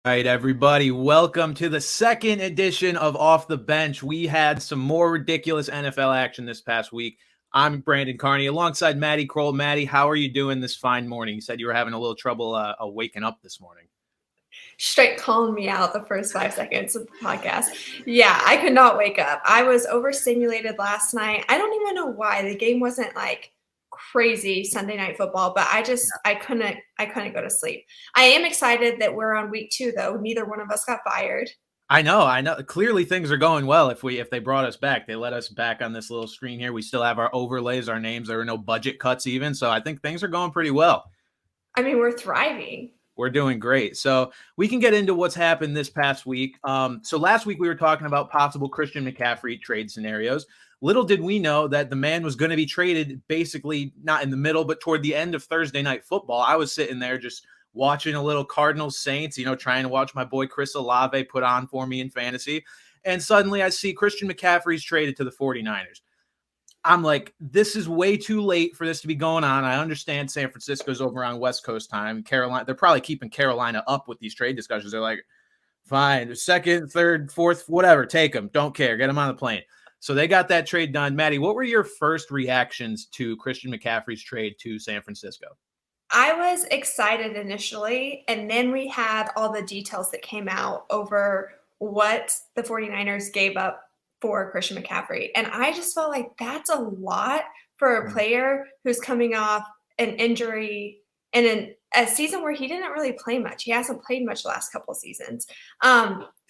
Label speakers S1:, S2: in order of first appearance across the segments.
S1: Right, everybody, welcome to the second edition of Off the Bench. We had some more ridiculous NFL action this past week. I'm Brandon Carney alongside Maddie Kroll. Maddie, how are you doing this fine morning? You said you were having a little trouble waking up this morning.
S2: Straight calling me out the first 5 seconds of the podcast. Yeah, I could not wake up. I was overstimulated last night. I don't even know why. The game wasn't like crazy Sunday night football, but I couldn't go to sleep. I am excited that we're on week 2 though. Neither one of us got fired.
S1: I know. Clearly things are going well. If they brought us back, they let us back on this little screen here. We still have our overlays, our names. There are no budget cuts even. So I think things are going pretty well.
S2: I mean, we're thriving.
S1: We're doing great. So we can get into what's happened this past week. So last week we were talking about possible Christian McCaffrey trade scenarios. Little did we know that the man was going to be traded basically not in the middle, but toward the end of Thursday night football. I was sitting there just watching a little Cardinals Saints, trying to watch my boy Chris Olave put on for me in fantasy. And suddenly I see Christian McCaffrey's traded to the 49ers. I'm like, this is way too late for this to be going on. I understand San Francisco's over on West Coast time. Carolina, they're probably keeping Carolina up with these trade discussions. They're like, fine, second, third, fourth, whatever, take them. Don't care. Get them on the plane. So they got that trade done. Maddie, what were your first reactions to Christian McCaffrey's trade to San Francisco?
S2: I was excited initially, and then we had all the details that came out over what the 49ers gave up for Christian McCaffrey. And I just felt like that's a lot for a player who's coming off an injury and in a season where he didn't really play much. He hasn't played much the last couple of seasons.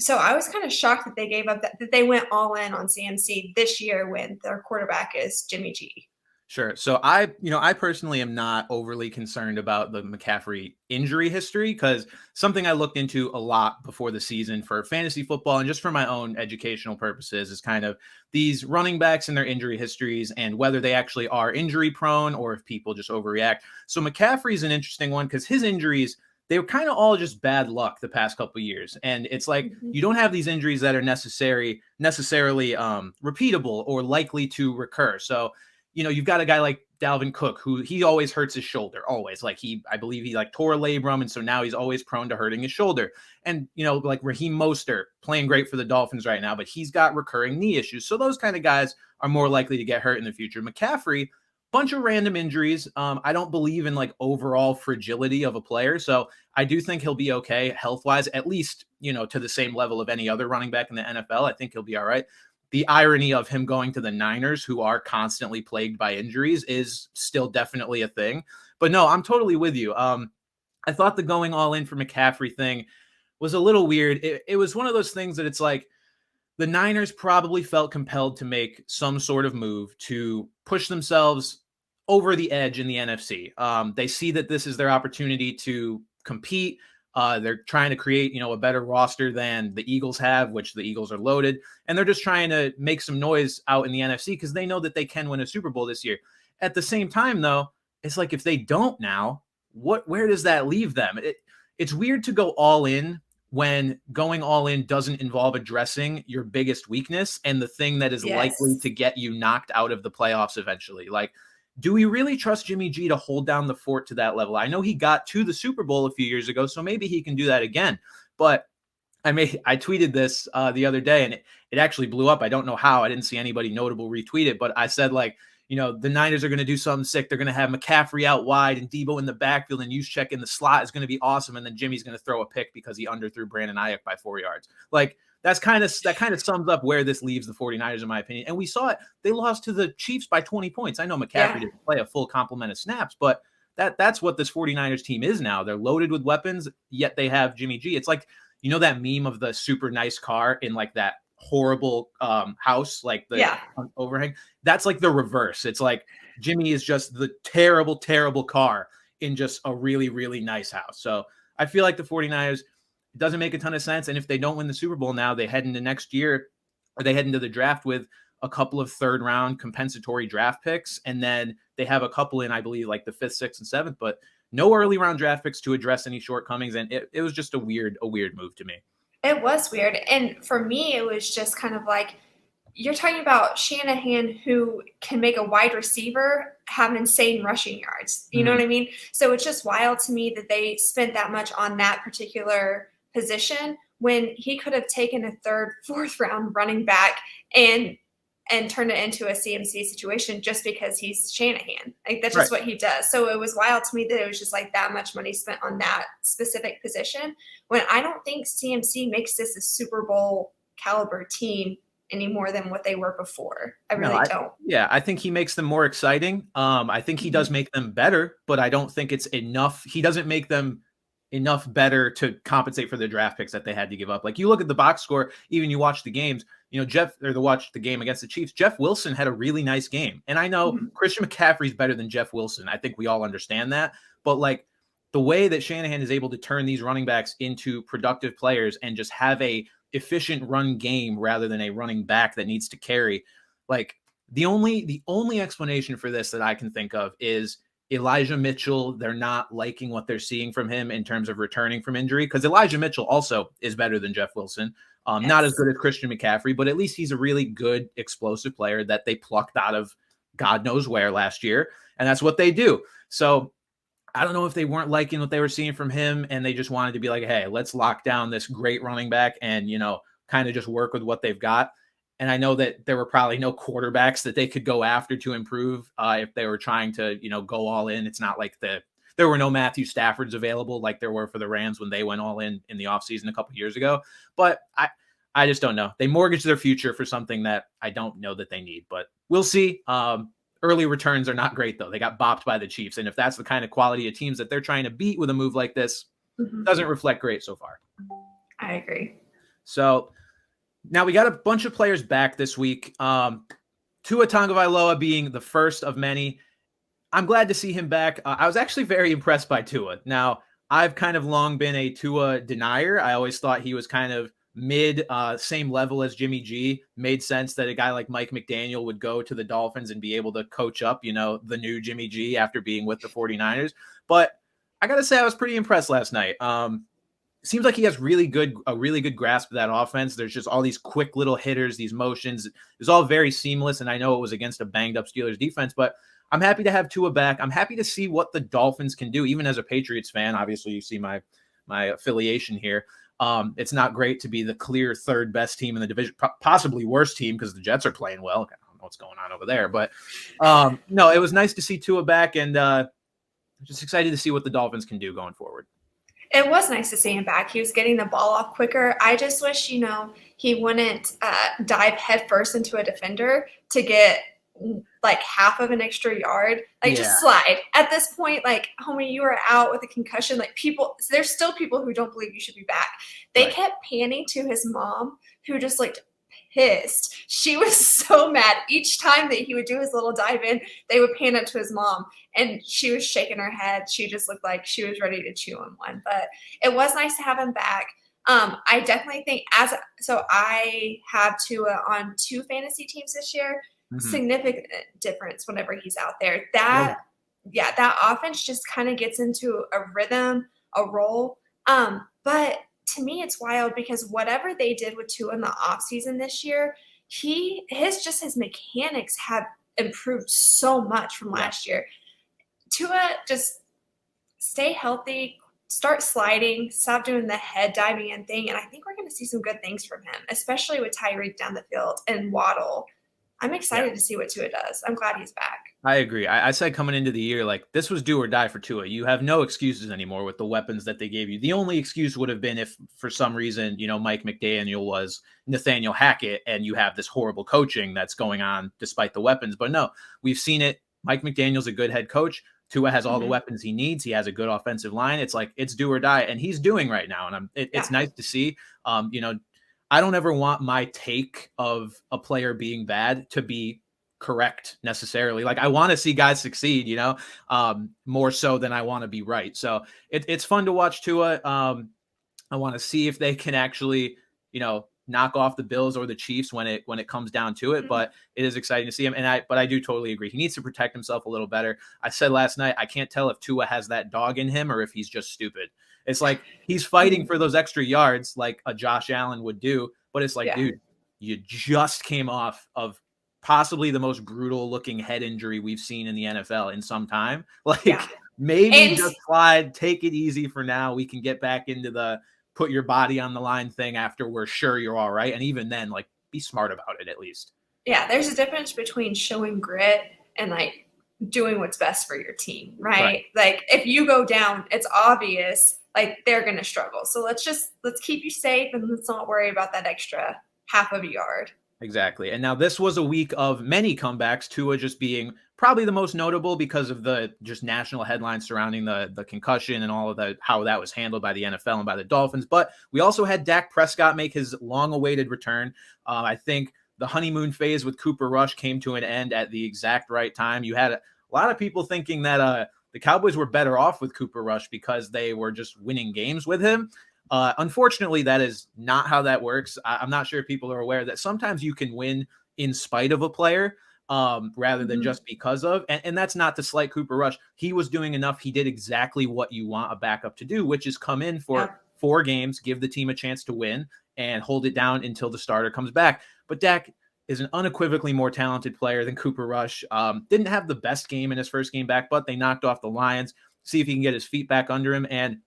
S2: So I was kind of shocked that they gave up that they went all in on CMC this year when their quarterback is Jimmy G.
S1: Sure. So I personally am not overly concerned about the McCaffrey injury history because something I looked into a lot before the season for fantasy football and just for my own educational purposes is kind of these running backs and their injury histories and whether they actually are injury prone or if people just overreact. So McCaffrey is an interesting one because his injuries, they were kind of all just bad luck the past couple of years. And it's like, you don't have these injuries that are necessarily repeatable or likely to recur. So you've got a guy like Dalvin Cook, who he always hurts his shoulder, always. I believe he tore a labrum, and so now he's always prone to hurting his shoulder. And, like Raheem Mostert, playing great for the Dolphins right now, but he's got recurring knee issues. So those kind of guys are more likely to get hurt in the future. McCaffrey, bunch of random injuries. I don't believe in overall fragility of a player. So I do think he'll be okay health-wise, at least, to the same level of any other running back in the NFL. I think he'll be all right. The irony of him going to the Niners, who are constantly plagued by injuries, is still definitely a thing. But no, I'm totally with you. I thought the going all in for McCaffrey thing was a little weird. It was one of those things that it's like the Niners probably felt compelled to make some sort of move to push themselves over the edge in the NFC. They see that this is their opportunity to compete. They're trying to create, a better roster than the Eagles have, which the Eagles are loaded. And they're just trying to make some noise out in the NFC because they know that they can win a Super Bowl this year. At the same time, though, it's like if they don't now, where does that leave them? It's weird to go all in when going all in doesn't involve addressing your biggest weakness and the thing that is likely to get you knocked out of the playoffs eventually. Do we really trust Jimmy G to hold down the fort to that level? I know he got to the Super Bowl a few years ago, so maybe he can do that again. But I tweeted this the other day, and it actually blew up. I don't know how. I didn't see anybody notable retweet it, but I said, the Niners are going to do something sick. They're going to have McCaffrey out wide and Debo in the backfield, and Juszczyk in the slot is going to be awesome. And then Jimmy's going to throw a pick because he underthrew Brandon Ayuk by 4 yards. That kind of sums up where this leaves the 49ers, in my opinion. And we saw it. They lost to the Chiefs by 20 points. I know McCaffrey didn't play a full complement of snaps, but that's what this 49ers team is now. They're loaded with weapons, yet they have Jimmy G. It's like, that meme of the super nice car in that horrible house, the overhang. That's like the reverse. It's like Jimmy is just the terrible, terrible car in just a really, really nice house. So I feel like the 49ers, it doesn't make a ton of sense. And if they don't win the Super Bowl now, they head into next year, or they head into the draft with a couple of third round compensatory draft picks. And then they have a couple in, I believe, the 5th, 6th, and 7th, but no early round draft picks to address any shortcomings. And it was just a weird move to me.
S2: It was weird. And for me, it was just kind of like, you're talking about Shanahan, who can make a wide receiver have insane rushing yards. You know what I mean? So it's just wild to me that they spent that much on that particular position when he could have taken a third, fourth round running back and turned it into a CMC situation just because he's Shanahan. Like that's just what he does. So it was wild to me that it was just like that much money spent on that specific position when I don't think CMC makes this a Super Bowl caliber team any more than what they were before. I really don't.
S1: Yeah, I think he makes them more exciting. I think he does make them better, but I don't think it's enough. He doesn't make them enough better to compensate for the draft picks that they had to give up. Like you look at the box score, even you watch the games, watch the game against the Chiefs, Jeff Wilson had a really nice game. And I know Christian McCaffrey's better than Jeff Wilson. I think we all understand that. But like the way that Shanahan is able to turn these running backs into productive players and just have a efficient run game rather than a running back that needs to carry, like the only explanation for this that I can think of is Elijah Mitchell. They're not liking what they're seeing from him in terms of returning from injury, because Elijah Mitchell also is better than Jeff Wilson. Not as good as Christian McCaffrey, but at least he's a really good explosive player that they plucked out of God knows where last year. And that's what they do. So I don't know if they weren't liking what they were seeing from him and they just wanted to be like, hey, let's lock down this great running back and, kind of just work with what they've got. And I know that there were probably no quarterbacks that they could go after to improve if they were trying to, go all in. It's not like there were no Matthew Staffords available like there were for the Rams when they went all in the offseason a couple years ago. But I just don't know. They mortgaged their future for something that I don't know that they need, but we'll see. Early returns are not great, though. They got bopped by the Chiefs. And if that's the kind of quality of teams that they're trying to beat with a move like this, doesn't reflect great so far.
S2: I agree.
S1: So now we got a bunch of players back this week. Tua Tagovailoa being the first of many. I'm glad to see him back. I was actually very impressed by Tua. Now, I've kind of long been a Tua denier. I always thought he was kind of mid, same level as Jimmy G. Made sense that a guy like Mike McDaniel would go to the Dolphins and be able to coach up, the new Jimmy G after being with the 49ers. But I got to say, I was pretty impressed last night. Seems like he has a really good grasp of that offense. There's just all these quick little hitters, these motions. It's all very seamless. And I know it was against a banged up Steelers defense, but I'm happy to have Tua back. I'm happy to see what the Dolphins can do, even as a Patriots fan. Obviously, you see my affiliation here. It's not great to be the clear third best team in the division, possibly worst team because the Jets are playing well. I don't know what's going on over there, but no, it was nice to see Tua back, and just excited to see what the Dolphins can do going forward.
S2: It was nice to see him back. He was getting the ball off quicker. I just wish, he wouldn't dive headfirst into a defender to get like half of an extra yard. Just slide. At this point, homie, you are out with a concussion. There's still people who don't believe you should be back. They kept panning to his mom, who just looked pissed. She was so mad. Each time that he would do his little dive in, they would pan up to his mom, and she was shaking her head. She just looked like she was ready to chew on one. But it was nice to have him back. I definitely think I have Tua on 2 fantasy teams this year. Significant difference whenever he's out there. That offense just kind of gets into a rhythm, a roll. But to me, it's wild because whatever they did with Tua in the offseason this year, his mechanics have improved so much from last year. Tua, just stay healthy, start sliding, stop doing the head diving in thing, and I think we're going to see some good things from him, especially with Tyreek down the field and Waddle. I'm excited to see what Tua does. I'm glad he's back.
S1: I agree. I said coming into the year, this was do or die for Tua. You have no excuses anymore with the weapons that they gave you. The only excuse would have been if for some reason, Mike McDaniel was Nathaniel Hackett and you have this horrible coaching that's going on despite the weapons. But no, we've seen it. Mike McDaniel's a good head coach. Tua has all the weapons he needs. He has a good offensive line. It's it's do or die. And he's doing right now. And it's nice to see, I don't ever want my take of a player being bad to be correct necessarily. I want to see guys succeed, more so than I want to be right. So it's fun to watch Tua. I want to see if they can actually, knock off the Bills or the Chiefs when it comes down to it. But it is exciting to see him. But I do totally agree. He needs to protect himself a little better. I said last night, I can't tell if Tua has that dog in him or if he's just stupid. It's he's fighting for those extra yards like a Josh Allen would do. But it's dude, you just came off of possibly the most brutal looking head injury we've seen in the NFL in some time. Maybe just slide, take it easy for now. We can get back into the put your body on the line thing after we're sure you're all right. And even then, like, be smart about it at least.
S2: Yeah, there's a difference between showing grit and like doing what's best for your team, right? Like if you go down, it's obvious like they're going to struggle. So let's keep you safe and let's not worry about that extra half of a yard.
S1: Exactly. And now this was a week of many comebacks, Tua just being probably the most notable because of the just national headlines surrounding the concussion and all of the how that was handled by the NFL and by the Dolphins. But we also had Dak Prescott make his long-awaited return. I think the honeymoon phase with Cooper Rush came to an end at the exact right time. You had a lot of people thinking that the Cowboys were better off with Cooper Rush because they were just winning games with him. Unfortunately, that is not how that works. I'm not sure if people are aware that sometimes you can win in spite of a player rather than just because of. And that's not to slight Cooper Rush. He was doing enough. He did exactly what you want a backup to do, which is come in for 4 games, give the team a chance to win, and hold it down until the starter comes back. But Dak is an unequivocally more talented player than Cooper Rush. Didn't have the best game in his first game back, but they knocked off the Lions. See if he can get his feet back under him. And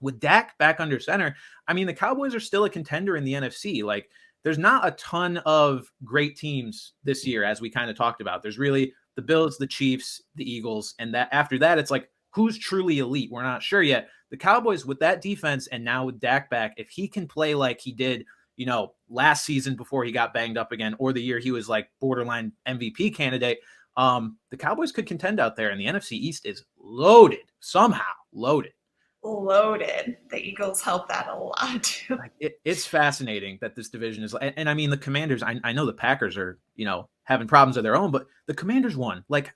S1: with Dak back under center, I mean, the Cowboys are still a contender in the NFC. Like, there's not a ton of great teams this year, as we kind of talked about. There's really the Bills, the Chiefs, the Eagles, and that after that, it's like, who's truly elite? We're not sure yet. The Cowboys, with that defense and now with Dak back, if he can play like he did, you know, last season before he got banged up again, or the year he was like borderline MVP candidate, the Cowboys could contend out there, and the NFC East is loaded, somehow loaded.
S2: Loaded. The Eagles help that a lot.
S1: Like, it's fascinating that this division is, and I mean, the Commanders, I know the Packers are, you know, having problems of their own, but the Commanders won. Like,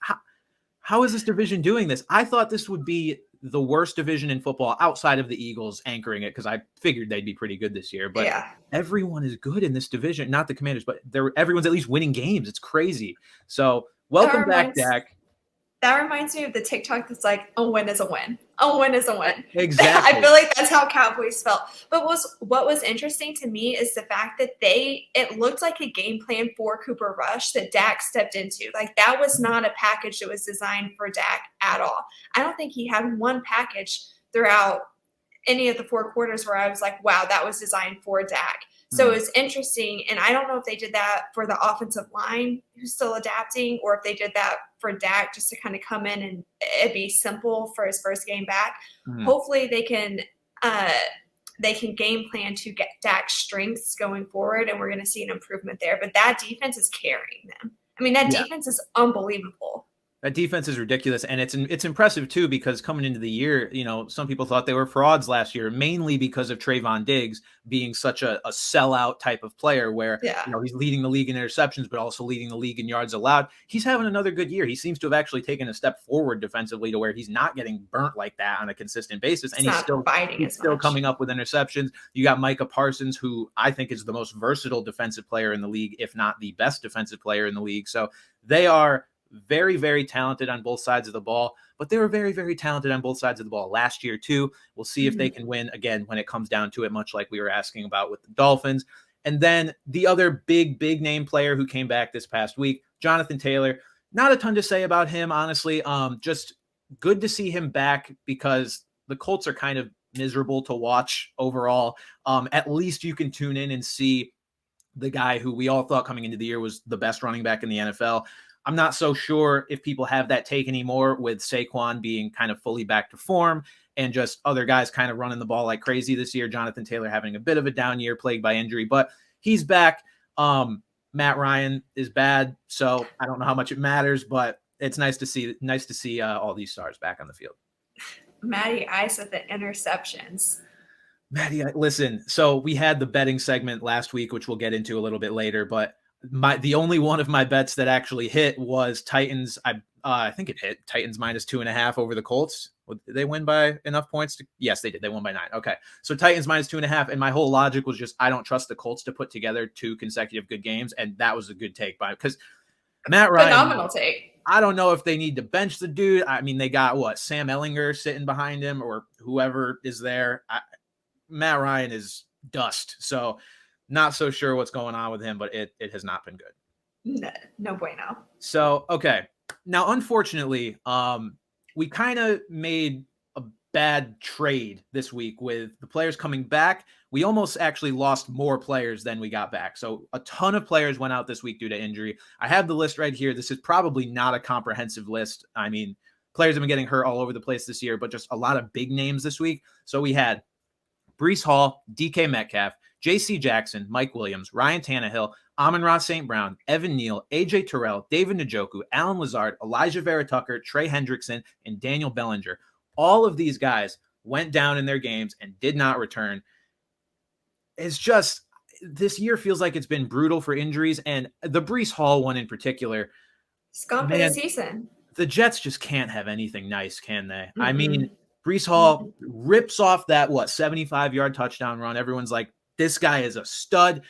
S1: how is this division doing this? I thought this would be the worst division in football outside of the Eagles anchoring it, because I figured they'd be pretty good this year. But everyone is good in this division, not the Commanders, but everyone's at least winning games. It's crazy. So welcome back, Dak.
S2: That reminds me of the TikTok that's like, a win is a win. A win is a win.
S1: Exactly.
S2: I feel like that's how Cowboys felt. But what was interesting to me is the fact that it looked like a game plan for Cooper Rush that Dak stepped into. Like, that was not a package that was designed for Dak at all. I don't think he had one package throughout any of the 4 quarters where I was like, wow, that was designed for Dak. So it's interesting, and I don't know if they did that for the offensive line who's still adapting, or if they did that for Dak just to kind of come in and it be simple for his first game back. Hopefully they can game plan to get Dak's strengths going forward, and we're going to see an improvement there. But that defense is carrying them. I mean, that defense is unbelievable.
S1: That defense is ridiculous, and it's impressive too, because coming into the year, you know, some people thought they were frauds last year, mainly because of Trayvon Diggs being such a sellout type of player, where you know, he's leading the league in interceptions, but also leading the league in yards allowed. He's having another good year. He seems to have actually taken a step forward defensively to where he's not getting burnt like that on a consistent basis, and he's still coming up with interceptions. You got Micah Parsons, who I think is the most versatile defensive player in the league, if not the best defensive player in the league. So they are very, very talented on both sides of the ball, but they were very, very talented on both sides of the ball last year too. We'll see if they can win again when it comes down to it, much like we were asking about with the Dolphins. And then the other big name player who came back this past week, Jonathan Taylor. Not a ton to say about him, honestly. Just good to see him back, because the Colts are kind of miserable to watch overall. At least you can tune in and see the guy who we all thought coming into the year was the best running back in the NFL. I'm not so sure if people have that take anymore, with Saquon being kind of fully back to form and just other guys kind of running the ball like crazy this year. Jonathan Taylor having a bit of a down year, plagued by injury, but he's back. Matt Ryan is bad, so I don't know how much it matters, but it's nice to see all these stars back on the field.
S2: Matty Ice with the interceptions.
S1: Matty, listen, so we had the betting segment last week, which we'll get into a little bit later, but the only one of my bets that actually hit was Titans. I think it hit Titans -2.5 over the Colts. Did they win by enough points? Yes, they did. They won by 9. Okay. So Titans -2.5. And my whole logic was just, I don't trust the Colts to put together 2 consecutive good games. And that was a good take because Matt Ryan.
S2: Phenomenal take.
S1: I don't know if they need to bench the dude. I mean, they got Sam Ellinger sitting behind him, or whoever is there. Matt Ryan is dust. So not so sure what's going on with him, but it has not been good.
S2: No bueno.
S1: So, okay. Now, unfortunately, we kind of made bad trade this week with the players coming back. We almost actually lost more players than we got back. So a ton of players went out this week due to injury. I have the list right here. This is probably not a comprehensive list. I mean, players have been getting hurt all over the place this year, but just a lot of big names this week. So we had Breece Hall, DK Metcalf, JC Jackson, Mike Williams, Ryan Tannehill, Amon-Ra St. Brown, Evan Neal, AJ Terrell, David Njoku, Alan Lazard, Elijah Vera Tucker, Trey Hendrickson, and Daniel Bellinger. All of these guys went down in their games and did not return. It's just, this year feels like it's been brutal for injuries, and the Breece Hall one in particular.
S2: It's gone for the season.
S1: The Jets just can't have anything nice, can they? Mm-hmm. I mean, Breece Hall rips off that, 75-yard touchdown run. Everyone's like, this guy is a stud.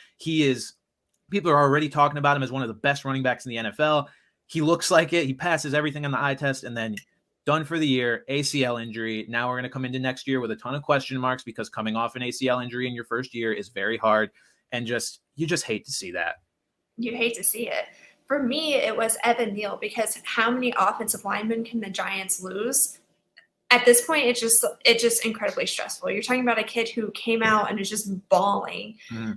S1: People are already talking about him as one of the best running backs in the NFL. He looks like it. He passes everything on the eye test, and then done for the year, ACL injury. Now we're going to come into next year with a ton of question marks because coming off an ACL injury in your first year is very hard. And you just hate to see that. You
S2: hate to see it. For me, it was Evan Neal, because how many offensive linemen can the Giants lose? At this point, it's just incredibly stressful. You're talking about a kid who came out and is just bawling. Mm-hmm.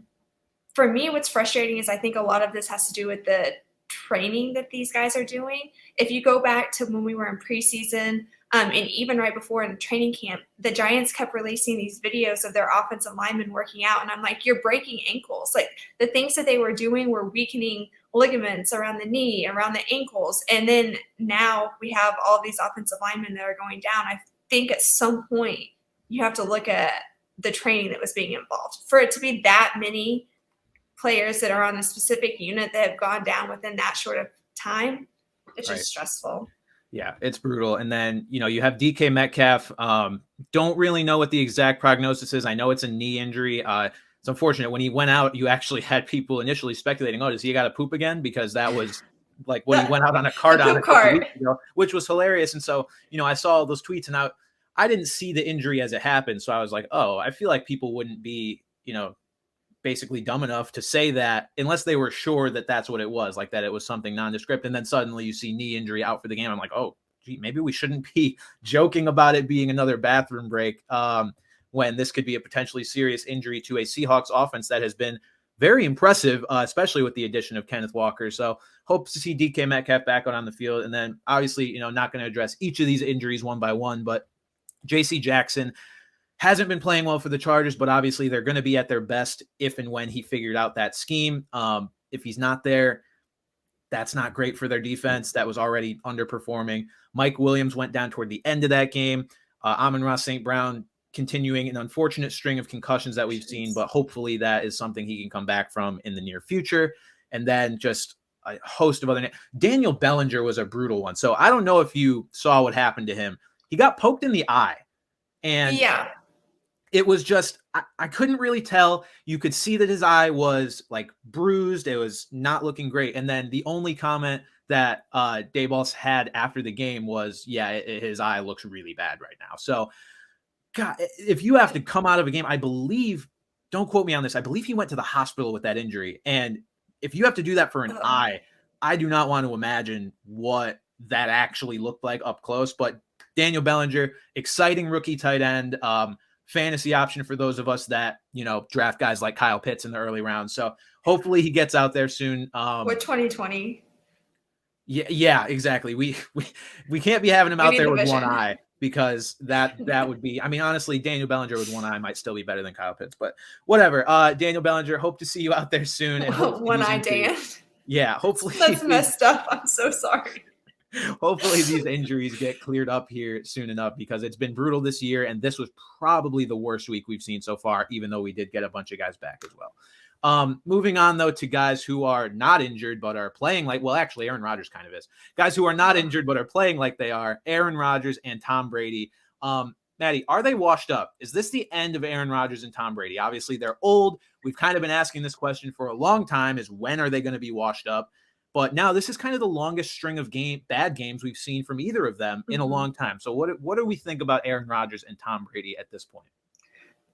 S2: For me, what's frustrating is I think a lot of this has to do with the training that these guys are doing. If you go back to when we were in preseason, and even right before in training camp, the Giants kept releasing these videos of their offensive linemen working out. And I'm like, you're breaking ankles. Like, the things that they were doing were weakening ligaments around the knee, around the ankles. And then now we have all these offensive linemen that are going down. I think at some point you have to look at the training that was being involved. For it to be that many players that are on a specific unit that have gone down within that short of time, it's just stressful.
S1: Yeah, it's brutal. And then, you have DK Metcalf. Don't really know what the exact prognosis is. I know it's a knee injury. It's unfortunate. When he went out, you actually had people initially speculating, does he got to poop again? Because that was like when he went out on a cart on a couple weeks ago, which was hilarious. And so, I saw those tweets, and I didn't see the injury as it happened. So I was like, I feel like people wouldn't be, basically dumb enough to say that unless they were sure that that's what it was, like that it was something nondescript. And then suddenly you see knee injury out for the game. I'm like, maybe we shouldn't be joking about it being another bathroom break when this could be a potentially serious injury to a Seahawks offense that has been very impressive, especially with the addition of Kenneth Walker. So hope to see DK Metcalf back on the field. And then obviously, not going to address each of these injuries one by one, but JC Jackson hasn't been playing well for the Chargers, but obviously they're going to be at their best if and when he figured out that scheme. If he's not there, that's not great for their defense. That was already underperforming. Mike Williams went down toward the end of that game. Amon-Ra St. Brown continuing an unfortunate string of concussions that we've seen, but hopefully that is something he can come back from in the near future. And then just a host of other names. Daniel Bellinger was a brutal one. So I don't know if you saw what happened to him. He got poked in the eye. And yeah, it was just, I couldn't really tell. You could see that his eye was like bruised. It was not looking great. And then the only comment that Daboll had after the game was, his eye looks really bad right now. So, God, if you have to come out of a game, I believe, don't quote me on this, I believe he went to the hospital with that injury. And if you have to do that for an eye, I do not want to imagine what that actually looked like up close. But Daniel Bellinger, exciting rookie tight end, fantasy option for those of us that, draft guys like Kyle Pitts in the early rounds. So hopefully he gets out there soon.
S2: With 2020.
S1: Yeah, exactly. We can't be having him out there with one eye, because that would be, honestly, Daniel Bellinger with one eye might still be better than Kyle Pitts, but whatever. Daniel Bellinger, hope to see you out there soon. And
S2: one eye, Dan.
S1: Yeah, hopefully.
S2: That's messed up. I'm so sorry.
S1: Hopefully these injuries get cleared up here soon enough, because it's been brutal this year. And this was probably the worst week we've seen so far, even though we did get a bunch of guys back as well. Moving on, though, to guys who are not injured but are playing like, well, actually, Aaron Rodgers kind of is. Guys who are not injured but are playing like they are, Aaron Rodgers and Tom Brady. Maddie, are they washed up? Is this the end of Aaron Rodgers and Tom Brady? Obviously, they're old. We've kind of been asking this question for a long time, is when are they going to be washed up? But now this is kind of the longest string of bad games we've seen from either of them in a long time. So what do we think about Aaron Rodgers and Tom Brady at this point?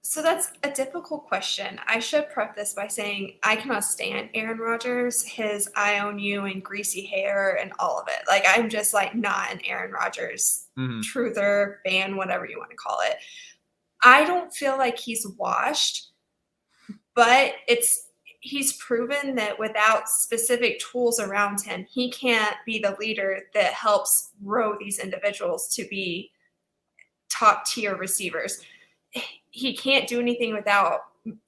S2: So that's a difficult question. I should prep this by saying I cannot stand Aaron Rodgers, his I own you and greasy hair and all of it. Like, I'm just like not an Aaron Rodgers truther, fan, whatever you want to call it. I don't feel like he's washed, but he's proven that without specific tools around him, he can't be the leader that helps grow these individuals to be top tier receivers. He can't do anything without,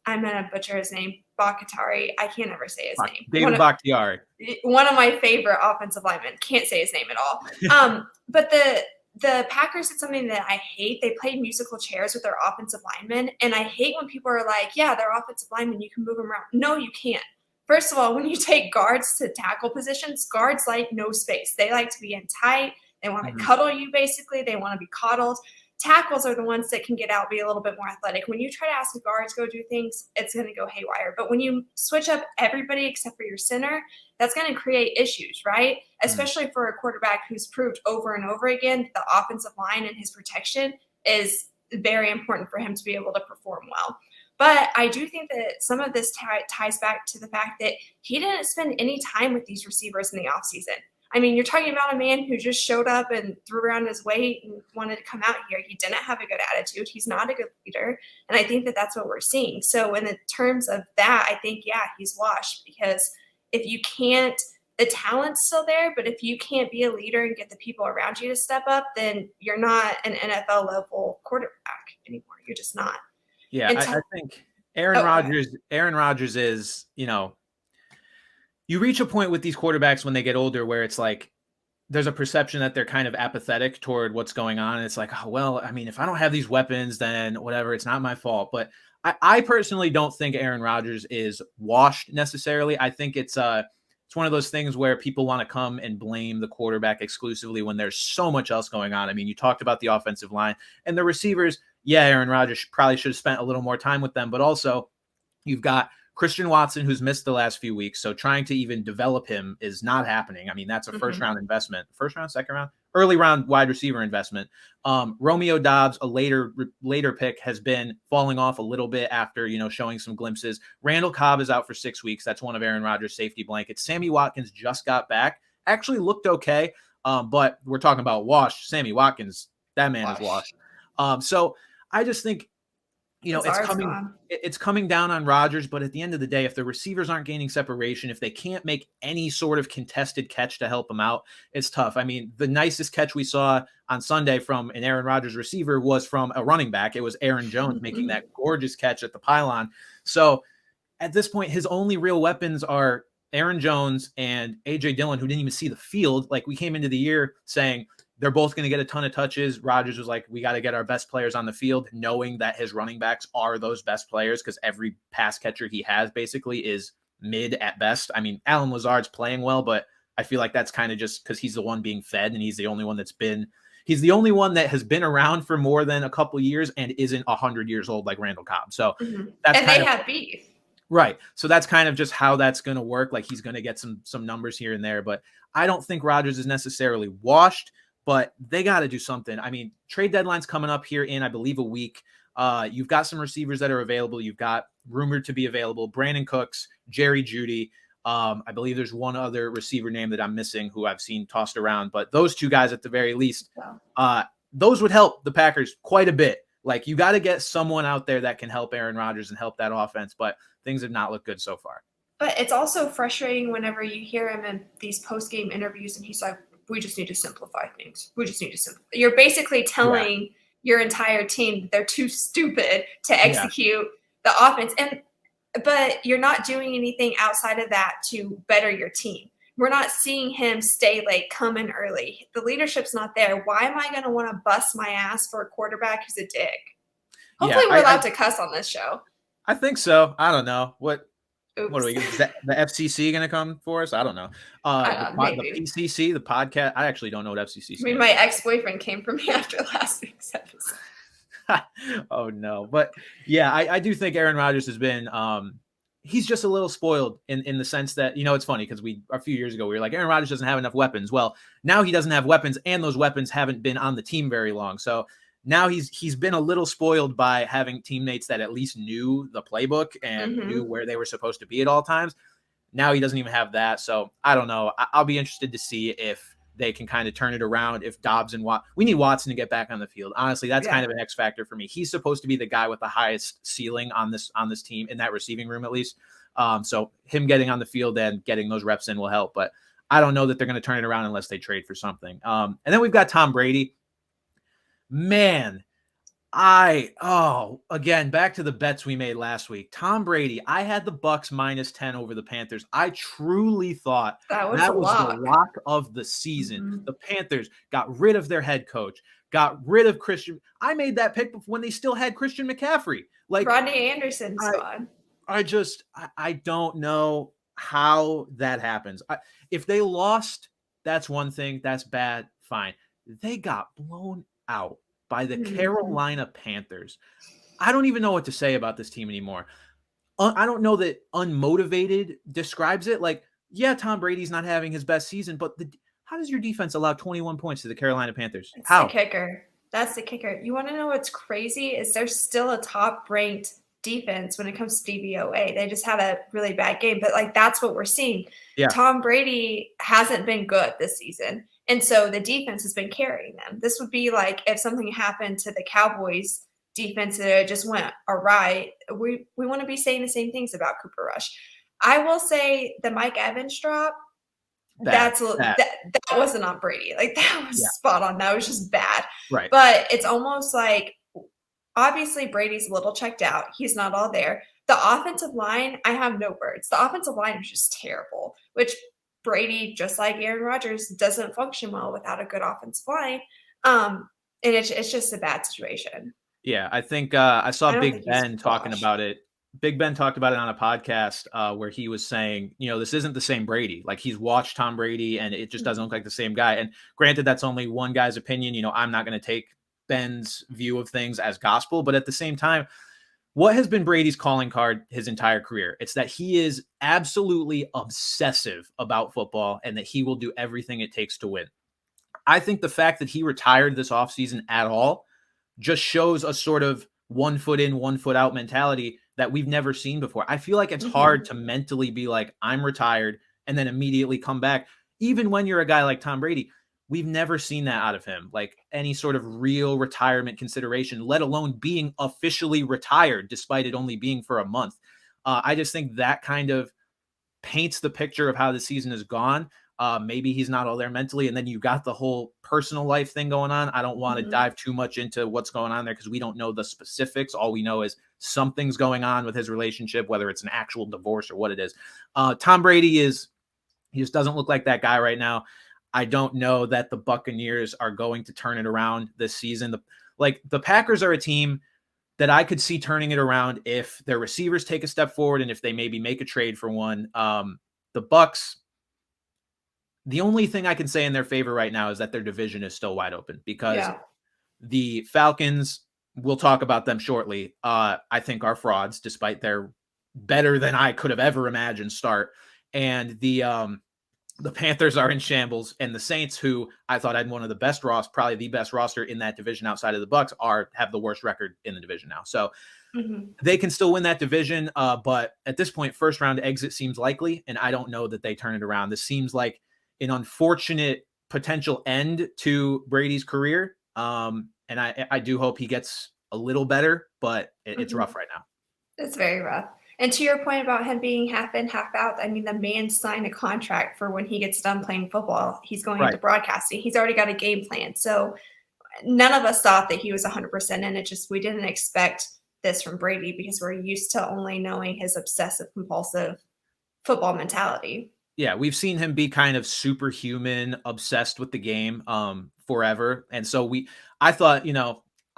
S2: I'm going to butcher his name, Bakatari. I can't ever say his name.
S1: David Bakhtiari.
S2: One of my favorite offensive linemen. Can't say his name at all. But the Packers did something that I hate. They played musical chairs with their offensive linemen. And I hate when people are like, yeah, they're offensive linemen. You can move them around. No, you can't. First of all, when you take guards to tackle positions, guards like no space. They like to be in tight. They want to cuddle you, basically. They want to be coddled. Tackles are the ones that can get out, be a little bit more athletic. When you try to ask a guard to go do things, it's going to go haywire. But when you switch up everybody except for your center, that's going to create issues, right? Especially for a quarterback who's proved over and over again the offensive line and his protection is very important for him to be able to perform well. But I do think that some of this ties back to the fact that he didn't spend any time with these receivers in the offseason. I mean, you're talking about a man who just showed up and threw around his weight and wanted to come out here. He didn't have a good attitude. He's not a good leader. And I think that that's what we're seeing. So in the terms of that, I think, yeah, he's washed, because if you can't, the talent's still there, but if you can't be a leader and get the people around you to step up, then you're not an NFL level quarterback anymore. You're just not.
S1: Yeah, I think Aaron Rodgers is, you reach a point with these quarterbacks when they get older where it's like there's a perception that they're kind of apathetic toward what's going on. And it's like, oh, well, I mean, if I don't have these weapons, then whatever, it's not my fault. But I personally don't think Aaron Rodgers is washed necessarily. I think it's one of those things where people want to come and blame the quarterback exclusively when there's so much else going on. I mean, you talked about the offensive line and the receivers. Yeah, Aaron Rodgers probably should have spent a little more time with them, but also you've got Christian Watson, who's missed the last few weeks. So trying to even develop him is not happening. I mean, that's a first round investment, first round, second round, early round wide receiver investment. Romeo Doubs, a later pick, has been falling off a little bit after, showing some glimpses. Randall Cobb is out for 6 weeks. That's one of Aaron Rodgers' safety blankets. Sammy Watkins just got back, actually looked okay. But we're talking about washed. Sammy Watkins, that man is washed. So I just think, it's coming down on Rodgers, but at the end of the day, if the receivers aren't gaining separation, if they can't make any sort of contested catch to help them out, it's tough. I mean, the nicest catch we saw on Sunday from an Aaron Rodgers receiver was from a running back. It was Aaron Jones making that gorgeous catch at the pylon. So at this point, his only real weapons are Aaron Jones and A.J. Dillon, who didn't even see the field. Like, we came into the year saying they're both going to get a ton of touches. Rodgers was like, we got to get our best players on the field, knowing that his running backs are those best players, because every pass catcher he has basically is mid at best. I mean, Alan Lazard's playing well, but I feel like that's kind of just because he's the one being fed, and he's the only one he's the only one that has been around for more than a couple years and isn't 100 years old like Randall Cobb. So that's
S2: and they have beef.
S1: Right. So that's kind of just how that's going to work. Like, he's going to get some numbers here and there, but I don't think Rodgers is necessarily washed. But they got to do something. I mean, trade deadline's coming up here in, I believe, a week. You've got some receivers that are available. You've got rumored to be available Brandon Cooks, Jerry Jeudy. I believe there's one other receiver name that I'm missing who I've seen tossed around. But those two guys at the very least, those would help the Packers quite a bit. Like, you got to get someone out there that can help Aaron Rodgers and help that offense. But things have not looked good so far.
S2: But it's also frustrating whenever you hear him in these post-game interviews and he's like, we just need to simplify things. We just need to simplify. You're basically telling your entire team they're too stupid to execute the offense. But you're not doing anything outside of that to better your team. We're not seeing him stay late, come in early. The leadership's not there. Why am I going to want to bust my ass for a quarterback who's a dick? Hopefully we're allowed to cuss on this show.
S1: I think so. I don't know. What are we? Is the FCC going to come for us? I don't know. The PCC, the podcast. I actually don't know what FCC is.
S2: I mean, my ex-boyfriend came for me after last week's episode.
S1: Oh no, but yeah, I do think Aaron Rodgers has been. He's just a little spoiled in the sense that, it's funny because a few years ago we were like, Aaron Rodgers doesn't have enough weapons. Well, now he doesn't have weapons, and those weapons haven't been on the team very long. So now he's been a little spoiled by having teammates that at least knew the playbook and knew where they were supposed to be at all times. Now he doesn't even have that. So I don't know. I'll be interested to see if they can kind of turn it around. If Dobbs and we need Watson to get back on the field. Honestly, that's kind of an X factor for me. He's supposed to be the guy with the highest ceiling on this team, in that receiving room at least. So him getting on the field and getting those reps in will help. But I don't know that they're going to turn it around unless they trade for something. And then we've got Tom Brady. Man, again, back to the bets we made last week. Tom Brady, I had the Bucks -10 over the Panthers. I truly thought that was the lock of the season. The Panthers got rid of their head coach, got rid of Christian. I made that pick when they still had Christian McCaffrey. Like
S2: Rodney Anderson's gone.
S1: I don't know how that happens. If they lost, that's one thing. That's bad. Fine. They got blown out by the Carolina Panthers. I don't even know what to say about this team anymore. I don't know that unmotivated describes it. Like, yeah, Tom Brady's not having his best season, but how does your defense allow 21 points to the Carolina Panthers? How?
S2: The kicker. That's the kicker. You want to know what's crazy is they're still a top-ranked defense when it comes to DVOA. They just had a really bad game, but like that's what we're seeing. Yeah. Tom Brady hasn't been good this season. And so the defense has been carrying them. This would be like if something happened to the Cowboys defense that it just went awry. We want to be saying the same things about Cooper Rush. I will say the Mike Evans drop, that wasn't on Brady. Like that was spot on. That was just bad.
S1: Right.
S2: But it's almost like obviously Brady's a little checked out. He's not all there. The offensive line, I have no words. The offensive line is just terrible, which Brady, just like Aaron Rodgers, doesn't function well without a good offensive line. And it's just a bad situation.
S1: Yeah, I think I saw Big Ben talking about it. Big Ben talked about it on a podcast where he was saying, this isn't the same Brady. Like he's watched Tom Brady and it just doesn't look like the same guy. And granted, that's only one guy's opinion. I'm not going to take Ben's view of things as gospel, but at the same time, what has been Brady's calling card his entire career? It's that he is absolutely obsessive about football and that he will do everything it takes to win. I think the fact that he retired this offseason at all just shows a sort of 1 foot in, 1 foot out mentality that we've never seen before. I feel like it's hard to mentally be like, I'm retired and then immediately come back. Even when you're a guy like Tom Brady, we've never seen that out of him, like any sort of real retirement consideration, let alone being officially retired, despite it only being for a month. I just think that kind of paints the picture of how the season has gone. Maybe he's not all there mentally. And then you got the whole personal life thing going on. I don't want to dive too much into what's going on there because we don't know the specifics. All we know is something's going on with his relationship, whether it's an actual divorce or what it is. Tom Brady he just doesn't look like that guy right now. I don't know that the Buccaneers are going to turn it around this season. The Packers are a team that I could see turning it around if their receivers take a step forward and if they maybe make a trade for one. The Bucs, the only thing I can say in their favor right now is that their division is still wide open because the Falcons, we'll talk about them shortly, I think are frauds despite their better than I could have ever imagined start. And the Panthers are in shambles, and the Saints, who I thought had one of the best probably the best roster in that division outside of the Bucs, have the worst record in the division now. So they can still win that division, but at this point, first round exit seems likely, and I don't know that they turn it around. This seems like an unfortunate potential end to Brady's career, and I do hope he gets a little better, but it's rough right now.
S2: It's very rough. And to your point about him being half in, half out, I mean, the man signed a contract for when he gets done playing football. He's going into broadcasting. He's already got a game plan. So none of us thought that he was 100% in it. Just we didn't expect this from Brady because we're used to only knowing his obsessive, compulsive football mentality.
S1: Yeah, we've seen him be kind of superhuman, obsessed with the game forever. And so I thought,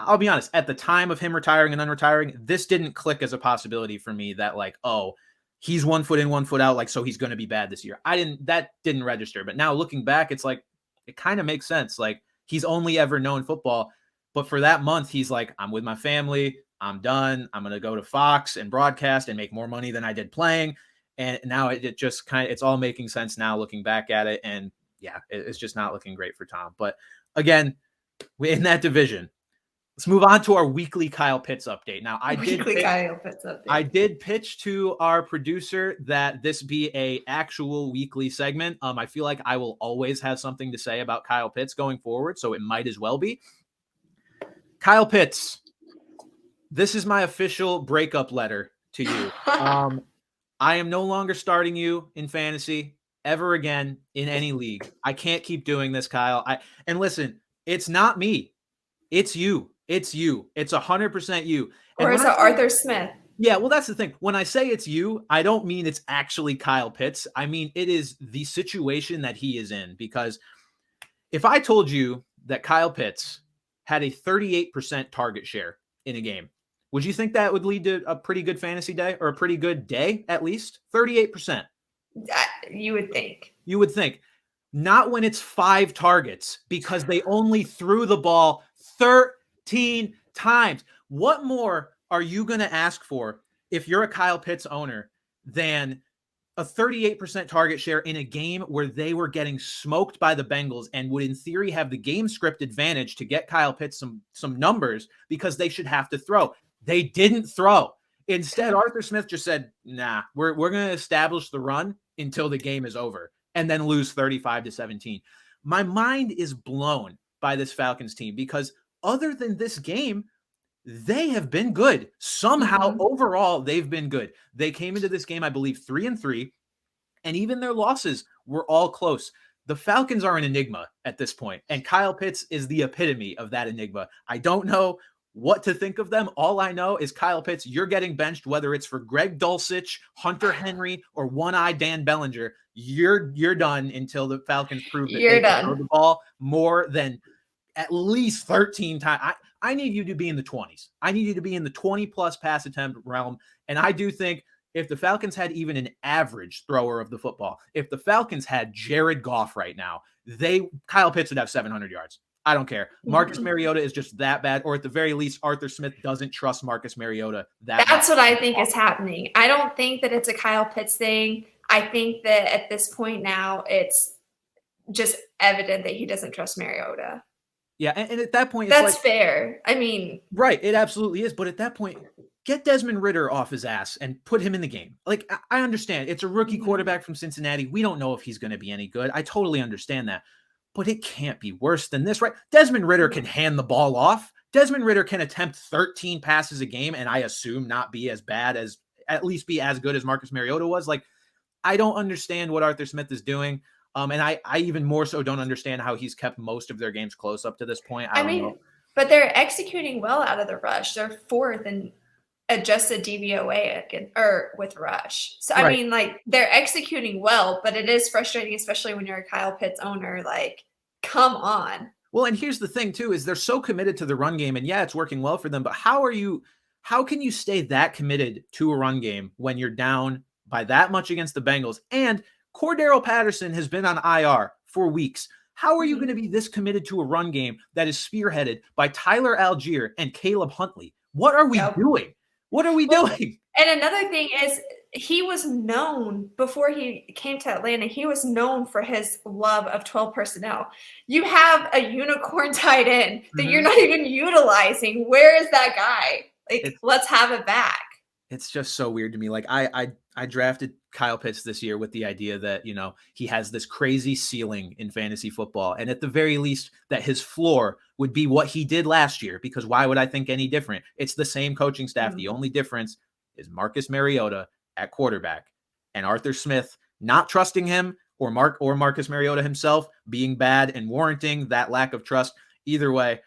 S1: I'll be honest, at the time of him retiring and unretiring, this didn't click as a possibility for me that like, oh, he's 1 foot in, 1 foot out. Like, so he's going to be bad this year. That didn't register. But now looking back, it's like, it kind of makes sense. Like he's only ever known football, but for that month, he's like, I'm with my family. I'm done. I'm going to go to Fox and broadcast and make more money than I did playing. And now it just it's all making sense now looking back at it. And yeah, it's just not looking great for Tom. But again, in that division, Let's move on to our weekly Kyle Pitts update. Now, I did pitch to our producer that this be a actual weekly segment. I feel like I will always have something to say about Kyle Pitts going forward, so it might as well be. Kyle Pitts, this is my official breakup letter to you. I am no longer starting you in fantasy ever again in any league. I can't keep doing this, Kyle. And listen, it's not me. It's you. It's you. It's 100% you.
S2: Or is it Arthur Smith?
S1: Yeah, well, that's the thing. When I say it's you, I don't mean it's actually Kyle Pitts. I mean, it is the situation that he is in. Because if I told you that Kyle Pitts had a 38% target share in a game, would you think that would lead to a pretty good fantasy day, or a pretty good day at least? 38%.
S2: You would think.
S1: You would think. Not when it's 5 targets, because they only threw the ball 13 times. What more are you going to ask for if you're a Kyle Pitts owner than a 38% target share in a game where they were getting smoked by the Bengals and would in theory have the game script advantage to get Kyle Pitts some numbers because they should have to throw? They didn't throw. Instead, Arthur Smith just said, nah, we're going to establish the run until the game is over and then lose 35-17. My mind is blown by this Falcons team because other than this game, they have been good. Somehow, overall, they've been good. They came into this game, I believe, 3-3, and even their losses were all close. The Falcons are an enigma at this point, and Kyle Pitts is the epitome of that enigma. I don't know what to think of them. All I know is, Kyle Pitts, you're getting benched, whether it's for Greg Dulcich, Hunter Henry, or one-eyed Dan Bellinger. You're done until the Falcons prove that they can throw the ball more than at least 13 times. I need you to be in the 20s. I need you to be in the 20-plus pass attempt realm. And I do think if the Falcons had even an average thrower of the football, if the Falcons had Jared Goff right now, Kyle Pitts would have 700 yards. I don't care. Marcus Mariota is just that bad, or at the very least, Arthur Smith doesn't trust Marcus Mariota that much.
S2: That's what I think is happening. I don't think that it's a Kyle Pitts thing. I think that at this point now, it's just evident that he doesn't trust Mariota.
S1: Yeah, and at that point,
S2: that's fair. I mean,
S1: right, it absolutely is. But at that point, get Desmond Ridder off his ass and put him in the game. Like, I understand it's a rookie quarterback from Cincinnati. We don't know if he's going to be any good. I totally understand that. But it can't be worse than this, right? Desmond Ridder can hand the ball off. Desmond Ridder can attempt 13 passes a game, and I assume not be as bad as, at least be as good as Marcus Mariota was. Like, I don't understand what Arthur Smith is doing. And I even more so don't understand how he's kept most of their games close up to this point. I don't know.
S2: But they're executing well out of the rush. They're 4th in adjusted DVOA with rush. So, I mean, like, they're executing well, but it is frustrating, especially when you're a Kyle Pitts owner. Like, come on.
S1: Well, and here's the thing, too, is they're so committed to the run game. And yeah, it's working well for them. But how can you stay that committed to a run game when you're down by that much against the Bengals? And Cordero Patterson has been on IR for weeks. How are you going to be this committed to a run game that is spearheaded by Tyler Algier and Caleb Huntley? What are we doing? What are we doing?
S2: And another thing is, he was known before he came to Atlanta. He was known for his love of 12 personnel. You have a unicorn tight end that you're not even utilizing. Where is that guy? Like, let's have it back.
S1: It's just so weird to me. Like, I drafted Kyle Pitts this year with the idea that, you know, he has this crazy ceiling in fantasy football. And at the very least, that his floor would be what he did last year, because why would I think any different? It's the same coaching staff. The only difference is Marcus Mariota at quarterback and Arthur Smith not trusting him, or Marcus Mariota himself being bad and warranting that lack of trust. Either way,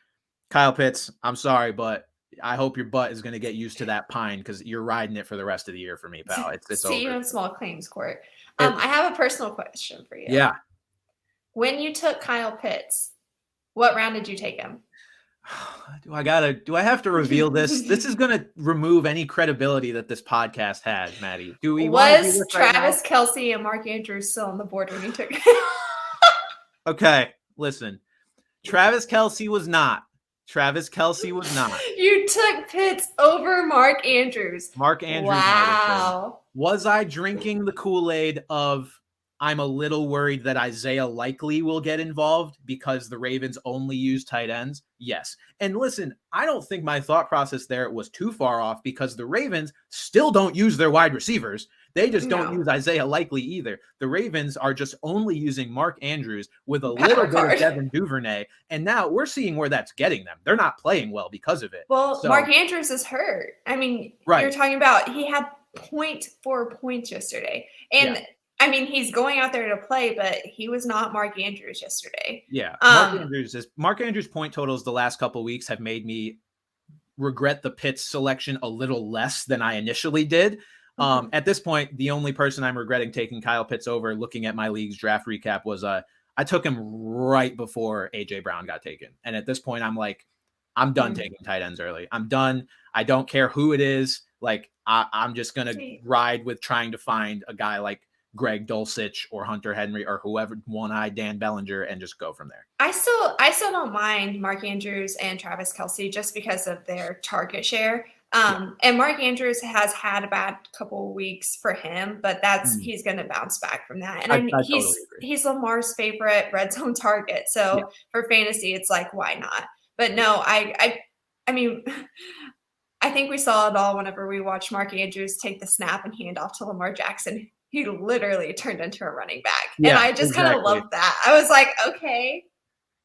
S1: Kyle Pitts, I'm sorry, but I hope your butt is going to get used to that pine, because you're riding it for the rest of the year for me, pal. It's
S2: See you in small claims court. I have a personal question for you.
S1: Yeah.
S2: When you took Kyle Pitts, what round did you take him?
S1: Do I have to reveal this? This is going to remove any credibility that this podcast had, Maddie.
S2: Was Travis Kelce and Mark Andrews still on the board when you took him?
S1: Okay, listen. Travis Kelce was not.
S2: You took Pitts over Mark Andrews.
S1: Mark Andrews.
S2: Wow.
S1: Was I drinking the Kool-Aid of I'm a little worried that Isaiah likely will get involved because the Ravens only use tight ends. Yes. And listen, I don't think my thought process there was too far off because the Ravens still don't use their wide receivers. They just don't use Isaiah likely either. The Ravens are just only using Mark Andrews with a little bit of Devin Duvernay. And now we're seeing where that's getting them. They're not playing well because of it.
S2: Well, Mark Andrews is hurt. I mean, you're talking about he had 0.4 points yesterday. And I mean, he's going out there to play, but he was not Mark Andrews yesterday.
S1: Yeah. Mark Andrews' point totals the last couple of weeks have made me regret the Pitts selection a little less than I initially did. At this point, the only person I'm regretting taking Kyle Pitts over, looking at my league's draft recap, was I took him right before AJ Brown got taken. And at this point, I'm like, I'm done taking tight ends early. I'm done. I don't care who it is. Like, I'm just going to ride with trying to find a guy like Greg Dulcich or Hunter Henry or whoever, one-eyed Dan Bellinger, and just go from there.
S2: I still don't mind Mark Andrews and Travis Kelce just because of their target share. And Mark Andrews has had a bad couple of weeks for him, but he's going to bounce back from that. And I mean, he's Lamar's favorite red zone target. So for fantasy, it's like, why not? But no, I mean, I think we saw it all whenever we watched Mark Andrews take the snap and hand off to Lamar Jackson. He literally turned into a running back. And I just kind of loved that. I was like, okay,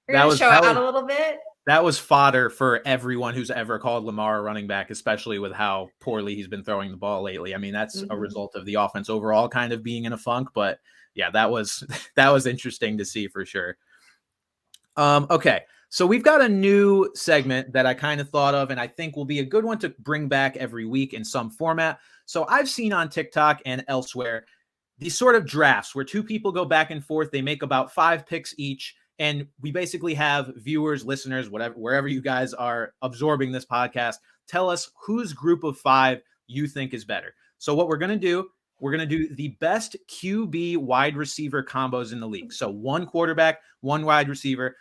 S2: we're going to show out a little bit.
S1: That was fodder for everyone who's ever called Lamar a running back, especially with how poorly he's been throwing the ball lately. I mean, that's a result of the offense overall kind of being in a funk. But yeah, that was interesting to see for sure. Okay. So we've got a new segment that I kind of thought of, and I think will be a good one to bring back every week in some format. So I've seen on TikTok and elsewhere these sort of drafts where two people go back and forth. They make about 5 picks each, and we basically have viewers, listeners, wherever you guys are absorbing this podcast, tell us whose group of 5 you think is better. So what we're going to do the best QB wide receiver combos in the league. So 1 quarterback, 1 wide receiver.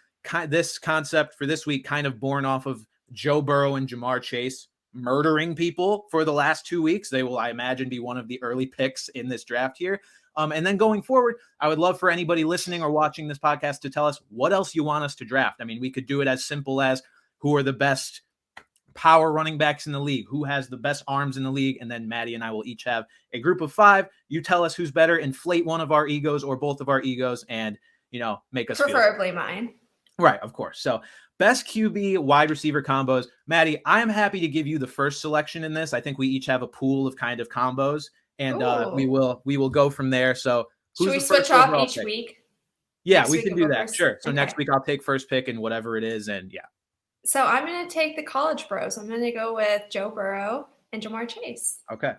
S1: This concept for this week kind of born off of Joe Burrow and Jamar Chase murdering people for the last 2 weeks. They will, I imagine, be one of the early picks in this draft here. And then going forward, I would love for anybody listening or watching this podcast to tell us what else you want us to draft. I mean, we could do it as simple as who are the best power running backs in the league, who has the best arms in the league, and then Maddie and I will each have a group of 5. You tell us who's better, inflate one of our egos or both of our egos, and, make us
S2: preferably mine.
S1: Right, of course. So best QB wide receiver combos. Maddie, I am happy to give you the first selection in this. I think we each have a pool of kind of combos, and we will go from there. So
S2: should we switch off each week?
S1: Yeah, we can do that. Sure. So next week I'll take first pick and whatever it is, and yeah.
S2: So I'm going to take the college bros. I'm going to go with Joe Burrow and Jamar Chase.
S1: Okay.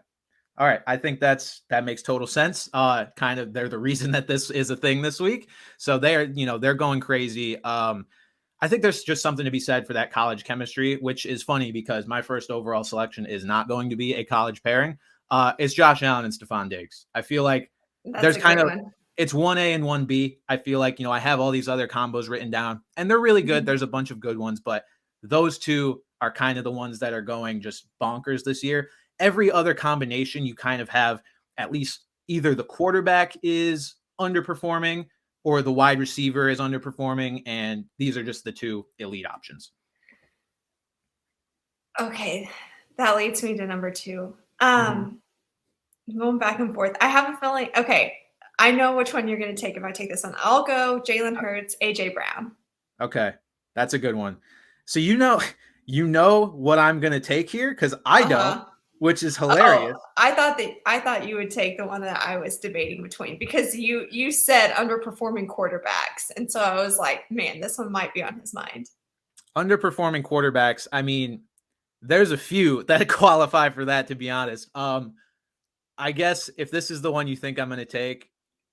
S1: All right. I think that makes total sense. Kind of they're the reason that this is a thing this week. So they're going crazy. I think there's just something to be said for that college chemistry, which is funny because my first overall selection is not going to be a college pairing. It's Josh Allen and Stephon Diggs. I feel like there's kind of it's 1A and 1B. I feel like, I have all these other combos written down and they're really good. There's a bunch of good ones, but those two are kind of the ones that are going just bonkers this year. Every other combination, you kind of have at least either the quarterback is underperforming or the wide receiver is underperforming, and these are just the 2 elite options.
S2: Okay, that leads me to number 2. Going back and forth. I have a feeling, okay, I know which one you're going to take if I take this one. I'll go Jalen Hurts, AJ Brown.
S1: Okay, that's a good one. So you know what I'm going to take here because I don't. Which is hilarious.
S2: Oh, I thought you would take the one that I was debating between because you said underperforming quarterbacks. And so I was like, man, this one might be on his mind.
S1: Underperforming quarterbacks. I mean, there's a few that qualify for that, to be honest. I guess if this is the one you think I'm going to take,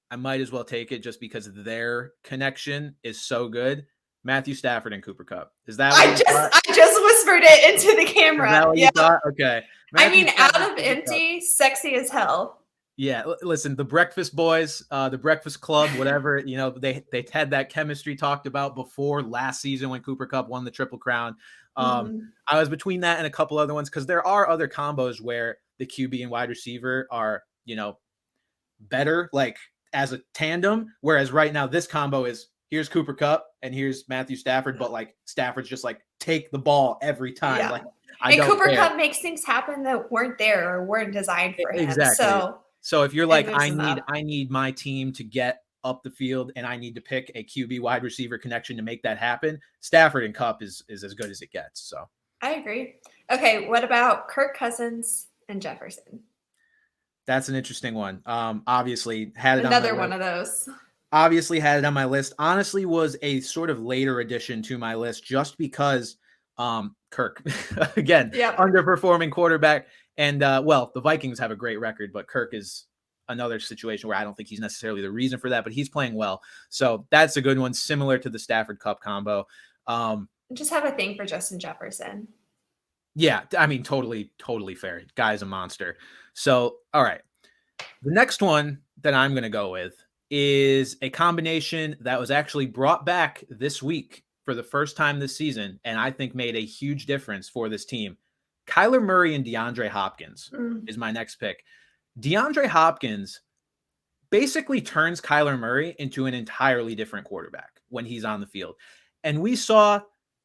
S1: I might as well take it just because their connection is so good. Matthew Stafford and Cooper Kupp. Is that what
S2: I just whispered it into the camera.
S1: Is that what you thought? Okay.
S2: Matthew Stafford, out of empty, sexy as hell.
S1: Yeah, listen, the Breakfast Boys, the Breakfast Club, whatever, they had that chemistry talked about before last season when Cooper Kupp won the Triple Crown. I was between that and a couple other ones because there are other combos where the QB and wide receiver are, better. Like as a tandem. Whereas right now, this combo is here's Cooper Kupp and here's Matthew Stafford, but like Stafford's just like take the ball every time.
S2: Yeah.
S1: Like
S2: and Cooper Kupp makes things happen that weren't there or weren't designed for him.
S1: Exactly. So if you're like, I
S2: up.
S1: need my team to get up the field and I need to pick a QB wide receiver connection to make that happen, Stafford and Kupp is as good as it gets. So
S2: I agree. Okay, what about Kirk Cousins and Jefferson?
S1: That's an interesting one. Obviously had it
S2: another one of those.
S1: Obviously had it on my list. Honestly, was a sort of later addition to my list just because Kirk again, underperforming quarterback. And well, the Vikings have a great record, but Kirk is another situation where I don't think he's necessarily the reason for that, but he's playing well. So that's a good one, similar to the Stafford Kupp combo.
S2: Just have a thing for Justin Jefferson.
S1: Yeah, I mean, totally fair. Guy's a monster. So, all right. The next one that I'm going to go with is a combination that was actually brought back this week for the first time this season, and I think made a huge difference for this team. Kyler Murray and DeAndre Hopkins is my next pick. DeAndre Hopkins basically turns Kyler Murray into an entirely different quarterback when he's on the field. And we saw,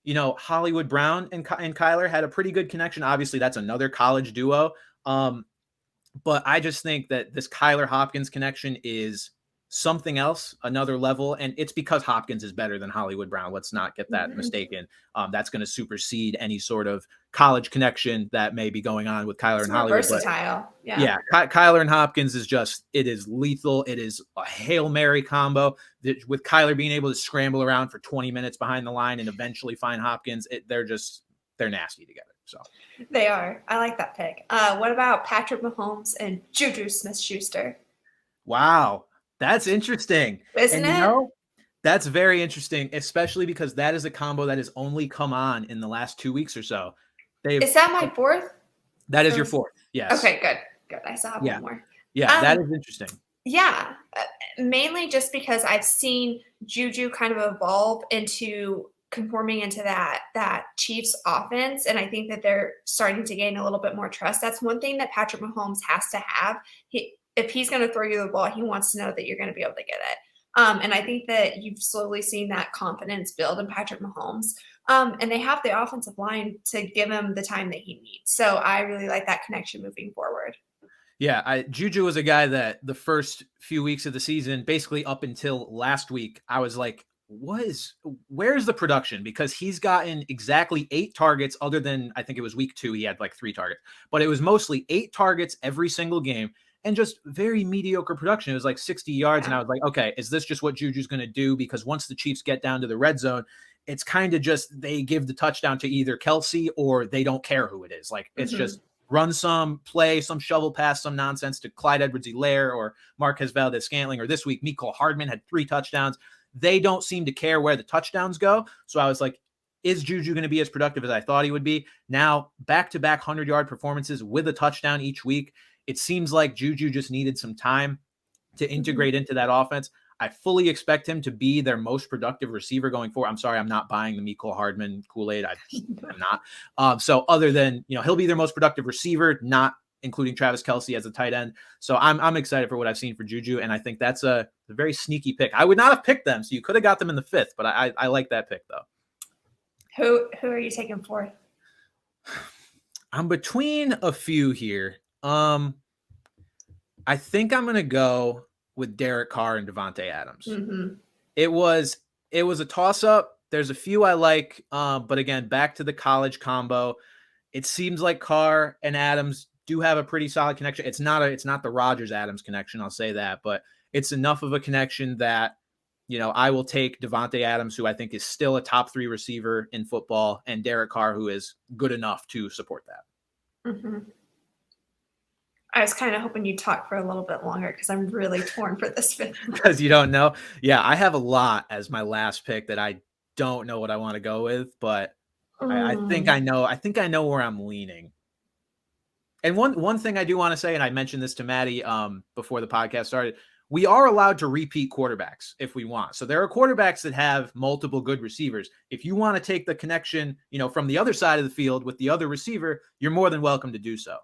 S1: Hollywood Brown and Kyler had a pretty good connection. Obviously, that's another college duo. But I just think that this Kyler Hopkins connection is something else, another level. And it's because Hopkins is better than Hollywood Brown. Let's not get that mistaken. That's going to supersede any sort of college connection that may be going on with Kyler and Hollywood.
S2: Versatile.
S1: Yeah. Kyler and Hopkins it is lethal. It is a Hail Mary combo with Kyler being able to scramble around for 20 minutes behind the line and eventually find Hopkins. They're nasty together. So
S2: they are. I like that pick. What about Patrick Mahomes and Juju Smith-Schuster?
S1: Wow. That's interesting.
S2: Isn't it?
S1: That's very interesting, especially because that is a combo that has only come on in the last 2 weeks or so.
S2: Is that my fourth?
S1: That is your fourth. Yes.
S2: Okay, good. I still have one more.
S1: Yeah, that is interesting.
S2: Yeah, mainly just because I've seen Juju kind of evolve into conforming into that Chiefs offense, and I think that they're starting to gain a little bit more trust. That's one thing that Patrick Mahomes has to have. If he's going to throw you the ball, he wants to know that you're going to be able to get it. And I think that you've slowly seen that confidence build in Patrick Mahomes. And they have the offensive line to give him the time that he needs. So I really like that connection moving forward.
S1: Yeah, Juju was a guy that the first few weeks of the season, basically up until last week, I was like, where's the production? Because he's gotten exactly 8 targets other than, I think it was week 2, he had like 3 targets. But it was mostly 8 targets every single game. And just very mediocre production. It was like 60 yards. And I was like, okay, is this just what Juju's going to do? Because once the Chiefs get down to the red zone, it's kind of just they give the touchdown to either Kelsey or they don't care who it is. Like it's just run some play, some shovel pass, some nonsense to Clyde Edwards-Helaire or Marquez Valdez-Scantling. Or this week, Mecole Hardman had 3 touchdowns. They don't seem to care where the touchdowns go. So I was like, is Juju going to be as productive as I thought he would be? Now, back-to-back 100-yard performances with a touchdown each week. It seems like Juju just needed some time to integrate into that offense. I fully expect him to be their most productive receiver going forward. I'm sorry, I'm not buying the Mecole Hardman Kool-Aid. I'm not. So other than, he'll be their most productive receiver, not including Travis Kelce as a tight end. So I'm excited for what I've seen for Juju, and I think that's a very sneaky pick. I would not have picked them, so you could have got them in the 5th, but I like that pick, though.
S2: Who are you taking 4th?
S1: I'm between a few here. I think I'm going to go with Derek Carr and Devontae Adams. It was a toss-up. There's a few I like, but again, back to the college combo. It seems like Carr and Adams do have a pretty solid connection. It's not the Rodgers-Adams connection, I'll say that, but it's enough of a connection that, I will take Devontae Adams, who I think is still a top 3 receiver in football, and Derek Carr, who is good enough to support that.
S2: I was kind of hoping you'd talk for a little bit longer because I'm really torn for this 5th.
S1: Because you don't know? Yeah, I have a lot as my last pick that I don't know what I want to go with, but I think I know. I think I know where I'm leaning. And one thing I do want to say, and I mentioned this to Maddie before the podcast started, we are allowed to repeat quarterbacks if we want. So there are quarterbacks that have multiple good receivers. If you want to take the connection, from the other side of the field with the other receiver, you're more than welcome to do so.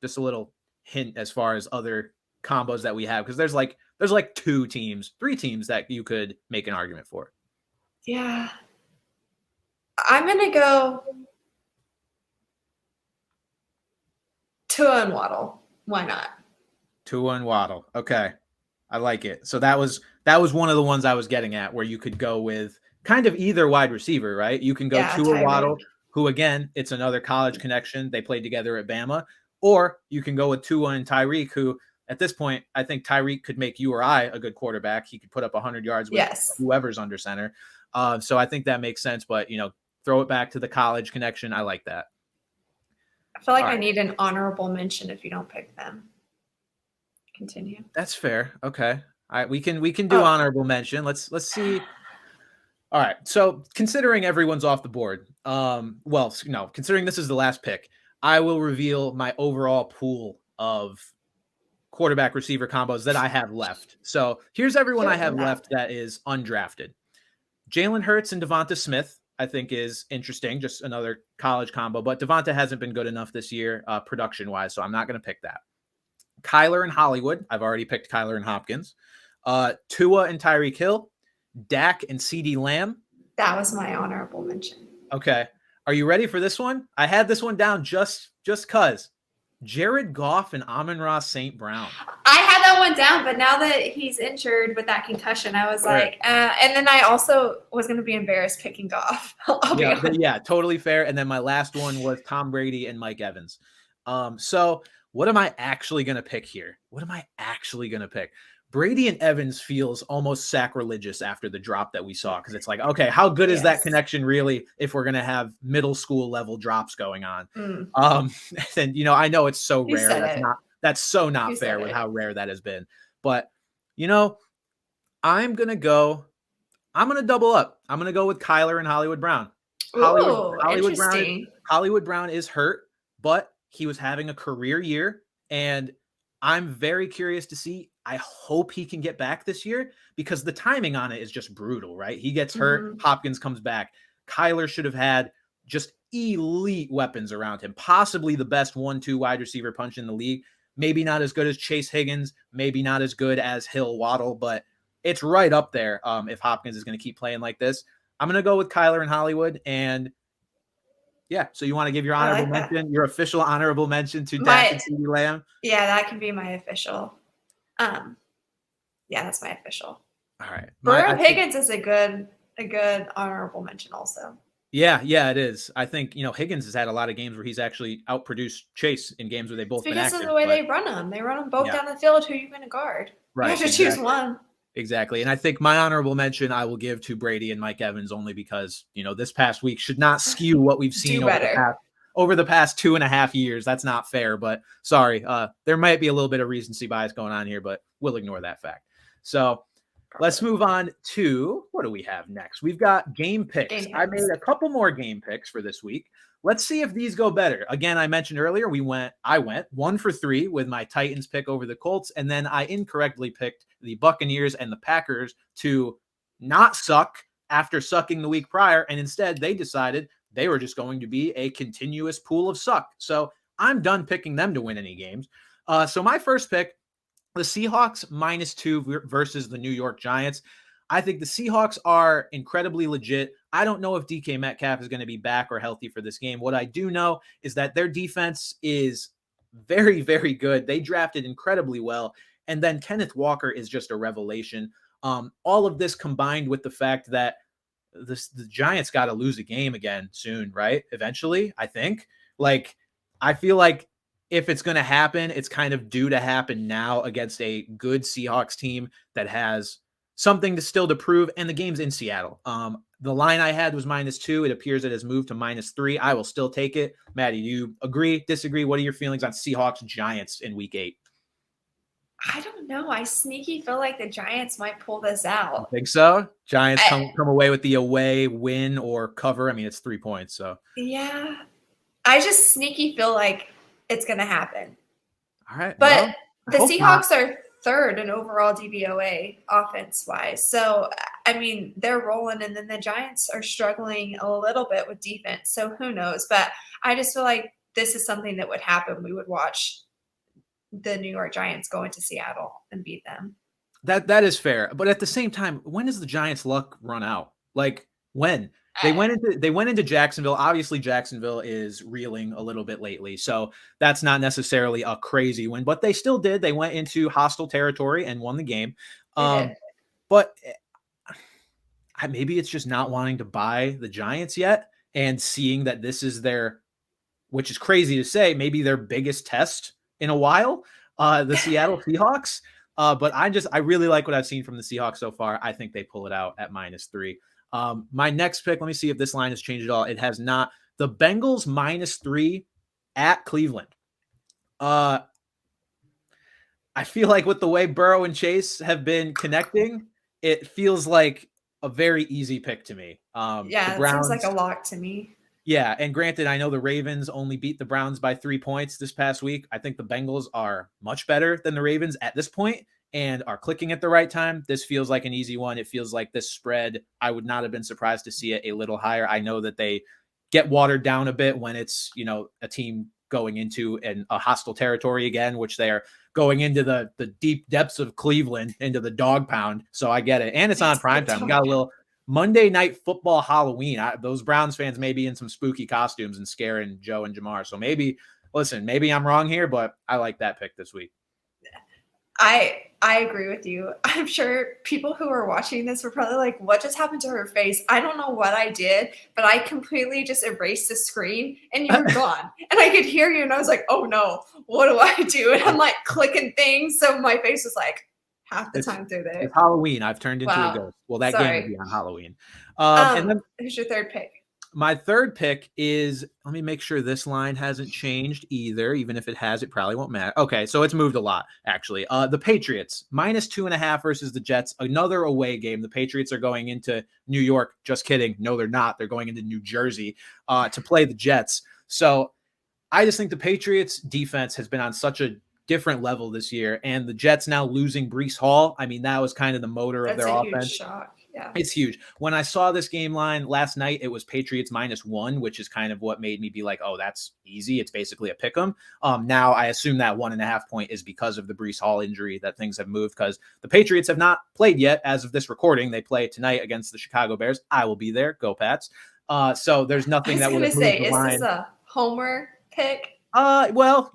S1: Just a little hint as far as other combos that we have, because there's there's like 3 teams that you could make an argument for.
S2: Yeah. I'm going to go Tua and Waddle. Why not?
S1: Tua and Waddle. Okay. I like it. So that was one of the ones I was getting at, where you could go with kind of either wide receiver, right? You can go Tua Waddle, who again, it's another college connection. They played together at Bama. Or you can go with Tua and Tyreek, who at this point, I think Tyreek could make you or I a good quarterback. He could put up 100 yards with whoever's under center. So I think that makes sense. But, throw it back to the college connection. I like that.
S2: I feel like I need an honorable mention if you don't pick them. Continue.
S1: That's fair. Okay. All right. We can do honorable mention. Let's see. All right. So considering everyone's off the board, considering this is the last pick, I will reveal my overall pool of quarterback receiver combos that I have left. So here's everyone I have left that is undrafted. Jalen Hurts and Devonta Smith, I think, is interesting. Just another college combo, but Devonta hasn't been good enough this year, production wise. So I'm not going to pick that. Kyler and Hollywood. I've already picked Kyler and Hopkins. Tua and Tyreek Hill. Dak and CeeDee Lamb.
S2: That was my honorable mention.
S1: Okay. Are you ready for this one? I had this one down just cause. Jared Goff and Amon-Ra St. Brown.
S2: I had that one down, but now that he's injured with that concussion, I was like, and then I also was going to be embarrassed picking Goff.
S1: Yeah, totally fair. And then my last one was Tom Brady and Mike Evans. So what am I actually going to pick here? Brady and Evans feels almost sacrilegious after the drop that we saw, because it's like, okay, how good is that connection really if we're going to have middle school level drops going on? And I know it's so rare. That's so not fair with how rare that has been. But I'm going to double up. I'm going to go with Kyler and Hollywood Brown. Hollywood Brown is hurt, but he was having a career year, and I'm very curious to see. I hope he can get back this year, because the timing on it is just brutal, right? He gets hurt. Hopkins comes back. Kyler should have had just elite weapons around him, possibly the best 1-2 wide receiver punch in the league. Maybe not as good as Chase Higgins, maybe not as good as Hill Waddle, but it's right up there if Hopkins is going to keep playing like this. I'm going to go with Kyler and Hollywood. And yeah, so you want to give your honorable mention, your official honorable mention to Dak and CeeDee Lamb?
S2: Yeah, that can be my official. Yeah, that's my official.
S1: All right.
S2: Burrow Higgins is a good honorable mention also.
S1: Yeah, it is. I think, Higgins has had a lot of games where he's actually outproduced Chase in games where they both been active.
S2: Because of the way they run them. They run them both down the field. Who are you going to guard?
S1: Right.
S2: You have to choose one.
S1: Exactly. And I think my honorable mention I will give to Brady and Mike Evans, only because, this past week should not skew what we've seen over the past 2.5 years. That's not fair, but sorry. There might be a little bit of recency bias going on here, but we'll ignore that fact. So let's move on to, what do we have next? We've got game picks. I made a couple more game picks for this week. Let's see if these go better. Again, I mentioned earlier, I went 1 for 3 with my Titans pick over the Colts, and then I incorrectly picked the Buccaneers and the Packers to not suck after sucking the week prior, and instead they decided they were just going to be a continuous pool of suck. So I'm done picking them to win any games. So my first pick, the Seahawks -2 versus the New York Giants. I think the Seahawks are incredibly legit. I don't know if DK Metcalf is going to be back or healthy for this game. What I do know is that their defense is very, very good. They drafted incredibly well. And then Kenneth Walker is just a revelation. All of this combined with the fact that the Giants got to lose a game again soon, right? Eventually, I think. I feel like if it's going to happen, it's kind of due to happen now against a good Seahawks team that has something to prove, and the game's in Seattle. The line I had was -2. It appears it has moved to -3. I will still take it. Maddie, do you agree, disagree? What are your feelings on Seahawks Giants in week 8?
S2: I don't know. I sneaky feel like the Giants might pull this out.
S1: I think so. Giants come away with the away win or cover. I mean, it's 3 points. So
S2: yeah, I just sneaky feel like it's going to happen.
S1: All right.
S2: But the Seahawks are third in overall DVOA offense-wise. So, I mean, they're rolling, and then the Giants are struggling a little bit with defense. So who knows? But I just feel like this is something that would happen. We would watch the New York Giants go into Seattle and beat them.
S1: That is fair. But at the same time, when does the Giants' luck run out? Like when? They went into Jacksonville. Obviously, Jacksonville is reeling a little bit lately, so that's not necessarily a crazy win. But they still did. They went into hostile territory and won the game.
S2: They did.
S1: But maybe it's just not wanting to buy the Giants yet and seeing that this is their, which is crazy to say, maybe their biggest test in a while, the Seattle Seahawks. But I really like what I've seen from the Seahawks so far. I think they pull it out at -3. My next pick, let me see if this line has changed at all. It has not. The Bengals -3 at Cleveland. I feel like with the way Burrow and Chase have been connecting, it feels like a very easy pick to me.
S2: Yeah, it seems like a lock to me.
S1: Yeah, and granted, I know the Ravens only beat the Browns by 3 points this past week. I think the Bengals are much better than the Ravens at this point and are clicking at the right time. This feels like an easy one. It feels like this spread, I would not have been surprised to see it a little higher. I know that they get watered down a bit when it's, a team going into a hostile territory again, which they are going into the deep depths of Cleveland, into the dog pound. So I get it. And it's on primetime. We got a little Monday Night Football Halloween. Those Browns fans may be in some spooky costumes and scaring Joe and Jamar. So maybe I'm wrong here, but I like that pick this week.
S2: I agree with you. I'm sure people who are watching this were probably like, what just happened to her face? I don't know what I did, but I completely just erased the screen and you were gone. And I could hear you and I was like, oh no, what do I do? And I'm like clicking things. So my face was like half the time through there.
S1: It's Halloween. I've turned into a ghost. Well, that game will be on Halloween.
S2: And then who's your third pick?
S1: My third pick is, let me make sure this line hasn't changed either. Even if it has, it probably won't matter. Okay, so it's moved a lot, actually. The Patriots, -2.5 versus the Jets. Another away game. The Patriots are going into New York. Just kidding. No, they're not. They're going into New Jersey to play the Jets. So I just think the Patriots defense has been on such a different level this year. And the Jets now losing Breece Hall. I mean, that was kind of the motor of their offense.
S2: That's a huge shock. Yeah.
S1: It's huge. When I saw this game line last night, it was Patriots -1, which is kind of what made me be like, oh, that's easy. It's basically a pick 'em. Now I assume that 1.5 point is because of the Breece Hall injury that things have moved, because the Patriots have not played yet as of this recording. They play tonight against the Chicago Bears. I will be there. Go Pats. So there's nothing that would have moved the line.
S2: Is this a homer pick?
S1: Well,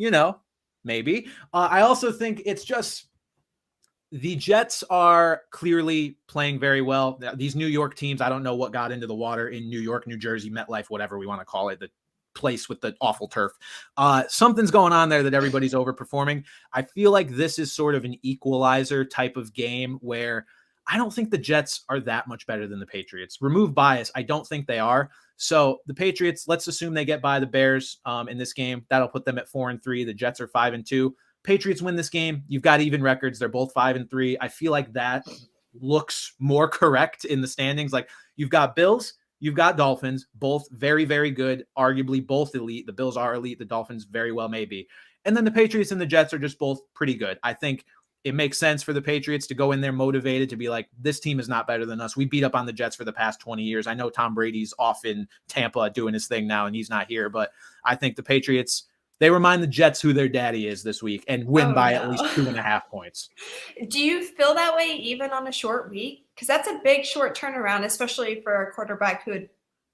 S1: maybe. I also think it's just, the Jets are clearly playing very well. These New York teams, I don't know what got into the water in New York, New Jersey, MetLife, whatever we want to call it, the place with the awful turf. Something's going on there that everybody's overperforming. I feel like this is sort of an equalizer type of game where I don't think the Jets are that much better than the Patriots. Remove bias, I don't think they are. So the Patriots, let's assume they get by the Bears in this game. That'll put them at 4-3. The Jets are 5-2. Patriots win this game. You've got even records. They're both 5-3. I feel like that looks more correct in the standings. Like, you've got Bills, you've got Dolphins, both very, very good, arguably both elite. The Bills are elite. The Dolphins very well may be. And then the Patriots and the Jets are just both pretty good. I think it makes sense for the Patriots to go in there motivated to be like, this team is not better than us. We beat up on the Jets for the past 20 years. I know Tom Brady's off in Tampa doing his thing now and he's not here, but I think the Patriots, they remind the Jets who their daddy is this week and win by at least 2.5 points.
S2: Do you feel that way even on a short week? Because that's a big short turnaround, especially for a quarterback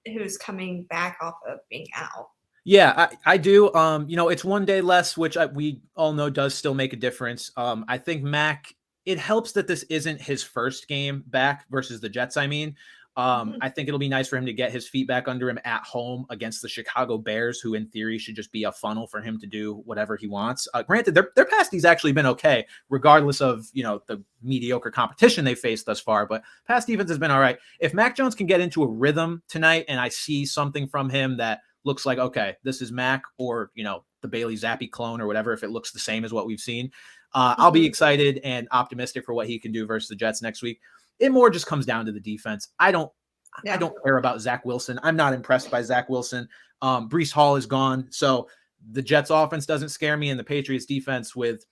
S2: who's coming back off of being out.
S1: Yeah, I do. It's one day less, which we all know does still make a difference. I think Mac, it helps that this isn't his first game back versus the Jets. I mean, I think it'll be nice for him to get his feet back under him at home against the Chicago Bears, who in theory should just be a funnel for him to do whatever he wants. Granted, their pass D's actually been okay, regardless of, the mediocre competition they faced thus far, but pass defense has been all right. If Mac Jones can get into a rhythm tonight and I see something from him that looks like, okay, this is Mac or, the Bailey Zappi clone or whatever, if it looks the same as what we've seen, I'll be excited and optimistic for what he can do versus the Jets next week. It more just comes down to the defense. I don't care about Zach Wilson. I'm not impressed by Zach Wilson. Breece Hall is gone. So the Jets offense doesn't scare me, and the Patriots defense with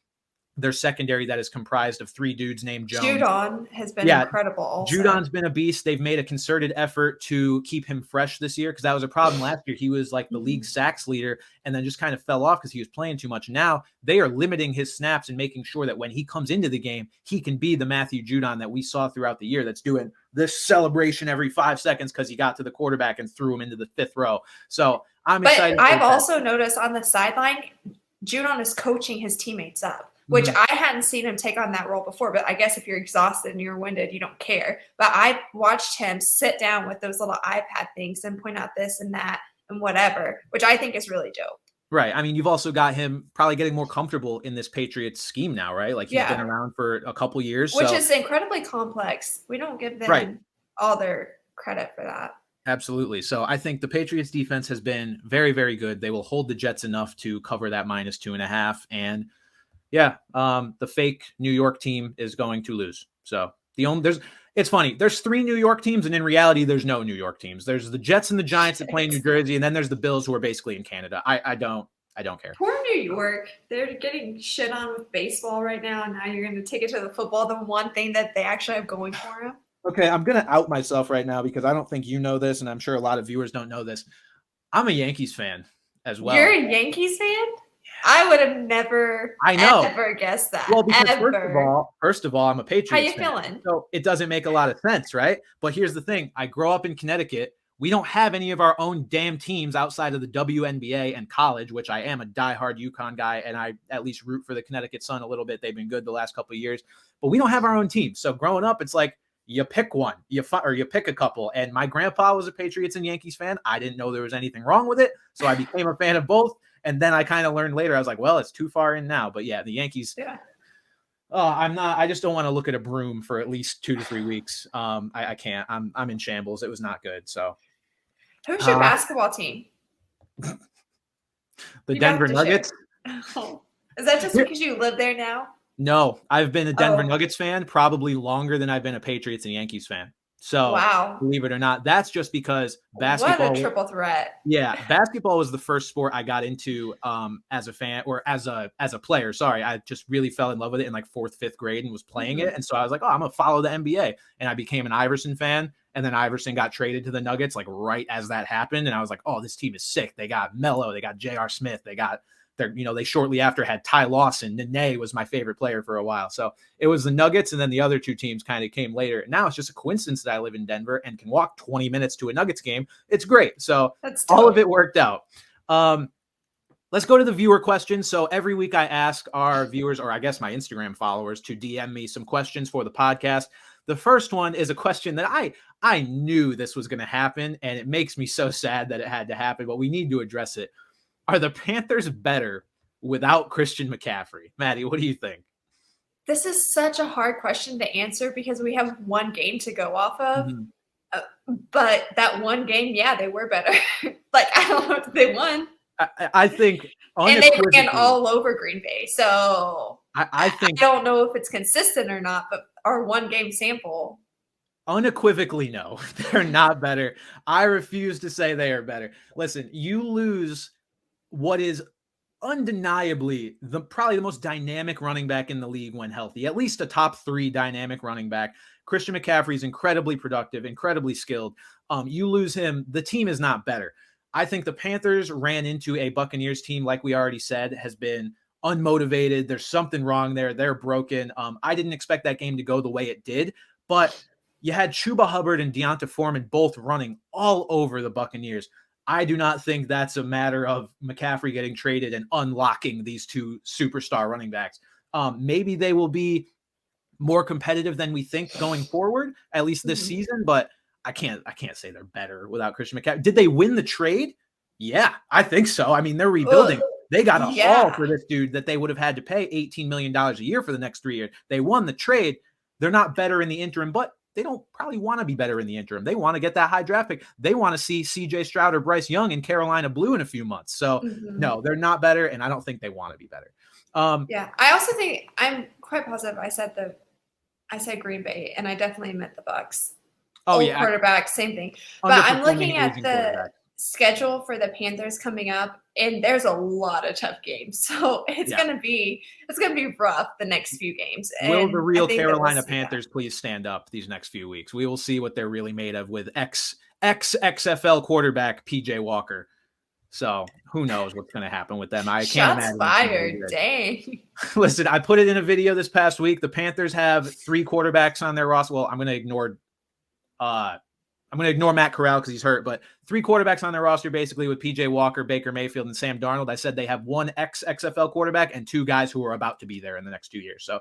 S1: their secondary that is comprised of 3 dudes named Jones.
S2: Judon has been incredible also.
S1: Judon's been a beast. They've made a concerted effort to keep him fresh this year because that was a problem last year. He was like the league sacks leader and then just kind of fell off because he was playing too much. Now they are limiting his snaps and making sure that when he comes into the game, he can be the Matthew Judon that we saw throughout the year that's doing this celebration every 5 seconds because he got to the quarterback and threw him into the 5th row. So I'm excited.
S2: But I've also noticed on the sideline, Judon is coaching his teammates up, which I hadn't seen him take on that role before. But I guess if you're exhausted and you're winded, you don't care. But I watched him sit down with those little iPad things and point out this and that and whatever, which I think is really dope.
S1: Right. I mean, you've also got him probably getting more comfortable in this Patriots scheme now, right? Like he's been around for a couple years.
S2: Which is incredibly complex. We don't give them all their credit for that.
S1: Absolutely. So I think the Patriots defense has been very, very good. They will hold the Jets enough to cover that -2.5. And the fake New York team is going to lose. So it's funny. There's 3 New York teams, and in reality, there's no New York teams. There's the Jets and the Giants that play in New Jersey, and then there's the Bills who are basically in Canada. I don't care.
S2: Poor New York. They're getting shit on with baseball right now, and now you're going to take it to the football, the one thing that they actually have going for them.
S1: Okay, I'm going to out myself right now because I don't think you know this, and I'm sure a lot of viewers don't know this. I'm a Yankees fan as well.
S2: You're a Yankees fan? I would have never ever guessed that.
S1: Well, because first of all, I'm a Patriots fan.
S2: How you feeling?
S1: So it doesn't make a lot of sense, right? But here's the thing. I grow up in Connecticut. We don't have any of our own damn teams outside of the WNBA and college, which I am a diehard UConn guy, and I at least root for the Connecticut Sun a little bit. They've been good the last couple of years. But we don't have our own team. So growing up, it's like, you pick one, you pick a couple. And my grandpa was a Patriots and Yankees fan. I didn't know there was anything wrong with it. So I became a fan of both. And then I kind of learned later, I was like, well, it's too far in now. But yeah, the Yankees, I just don't want to look at a broom for at least 2 to 3 weeks. I can't, I'm in shambles. It was not good. So
S2: who's your basketball team?
S1: The Denver Nuggets.
S2: Oh. Is that just because you live there now?
S1: No, I've been a Denver Nuggets fan probably longer than I've been a Patriots and Yankees fan. So believe it or not, that's just because basketball.
S2: What a triple threat.
S1: Yeah. Basketball was the first sport I got into as a fan or as a player. Sorry. I just really fell in love with it in like 4th, 5th grade and was playing it. And so I was like, I'm going to follow the NBA. And I became an Iverson fan. And then Iverson got traded to the Nuggets like right as that happened. And I was like, this team is sick. They got Melo. They got J.R. Smith. They shortly after had Ty Lawson. Nene was my favorite player for a while. So it was the Nuggets, and then the other 2 teams kind of came later. Now it's just a coincidence that I live in Denver and can walk 20 minutes to a Nuggets game. It's great. So all of it worked out. Let's go to the viewer questions. So every week I ask our viewers, or I guess my Instagram followers, to DM me some questions for the podcast. The first one is a question that I knew this was going to happen, and it makes me so sad that it had to happen, but we need to address it. Are the Panthers better without Christian McCaffrey? Maddie, what do you think?
S2: This is such a hard question to answer because we have one game to go off of. But that one game, they were better. I don't know if they won.
S1: I think.
S2: And they ran all over Green Bay. So
S1: I think.
S2: I don't know if it's consistent or not, but our one game sample.
S1: Unequivocally, no. They're not better. I refuse to say they are better. Listen, you lose what is undeniably probably the most dynamic running back in the league when healthy, at least a top 3 dynamic running back. Christian McCaffrey is incredibly productive, incredibly skilled. You lose him, the team is not better. I think the Panthers ran into a Buccaneers team, like we already said, has been unmotivated. There's something wrong there. They're broken. I didn't expect that game to go the way it did, but you had Chuba Hubbard and Deonta Foreman both running all over the Buccaneers. I do not think that's a matter of McCaffrey getting traded and unlocking these 2 superstar running backs. Maybe they will be more competitive than we think going forward, at least this season, but I can't say they're better without Christian McCaffrey. Did they win the trade? Yeah, I think so. I mean, they're rebuilding. They got a haul for this dude that they would have had to pay $18 million a year for the next 3 years. They won the trade. They're not better in the interim, but they don't probably want to be better in the interim. They want to get that high draft pick. They want to see CJ Stroud or Bryce Young in Carolina blue in a few months. So no, they're not better. And I don't think they want to be better.
S2: I also think I'm quite positive. I said Green Bay, and I definitely meant the Bucs. Quarterback, same thing. But I'm looking at the schedule for the Panthers coming up, and there's a lot of tough games. So it's gonna be rough the next few games.
S1: Will
S2: And
S1: the real
S2: I think that we'll
S1: Carolina
S2: see
S1: Panthers please stand up these next few weeks? We will see what they're really made of with XFL quarterback PJ Walker. So who knows what's going to happen with them? I can't
S2: Shots
S1: imagine.
S2: fired. Dang.
S1: Listen, I put it in a video this past week. The Panthers have 3 quarterbacks on their roster. Well, I'm going to ignore Matt Corral because he's hurt, but 3 quarterbacks on their roster basically with PJ Walker, Baker Mayfield, and Sam Darnold. I said they have 1 XFL quarterback and 2 guys who are about to be there in the next 2 years. So,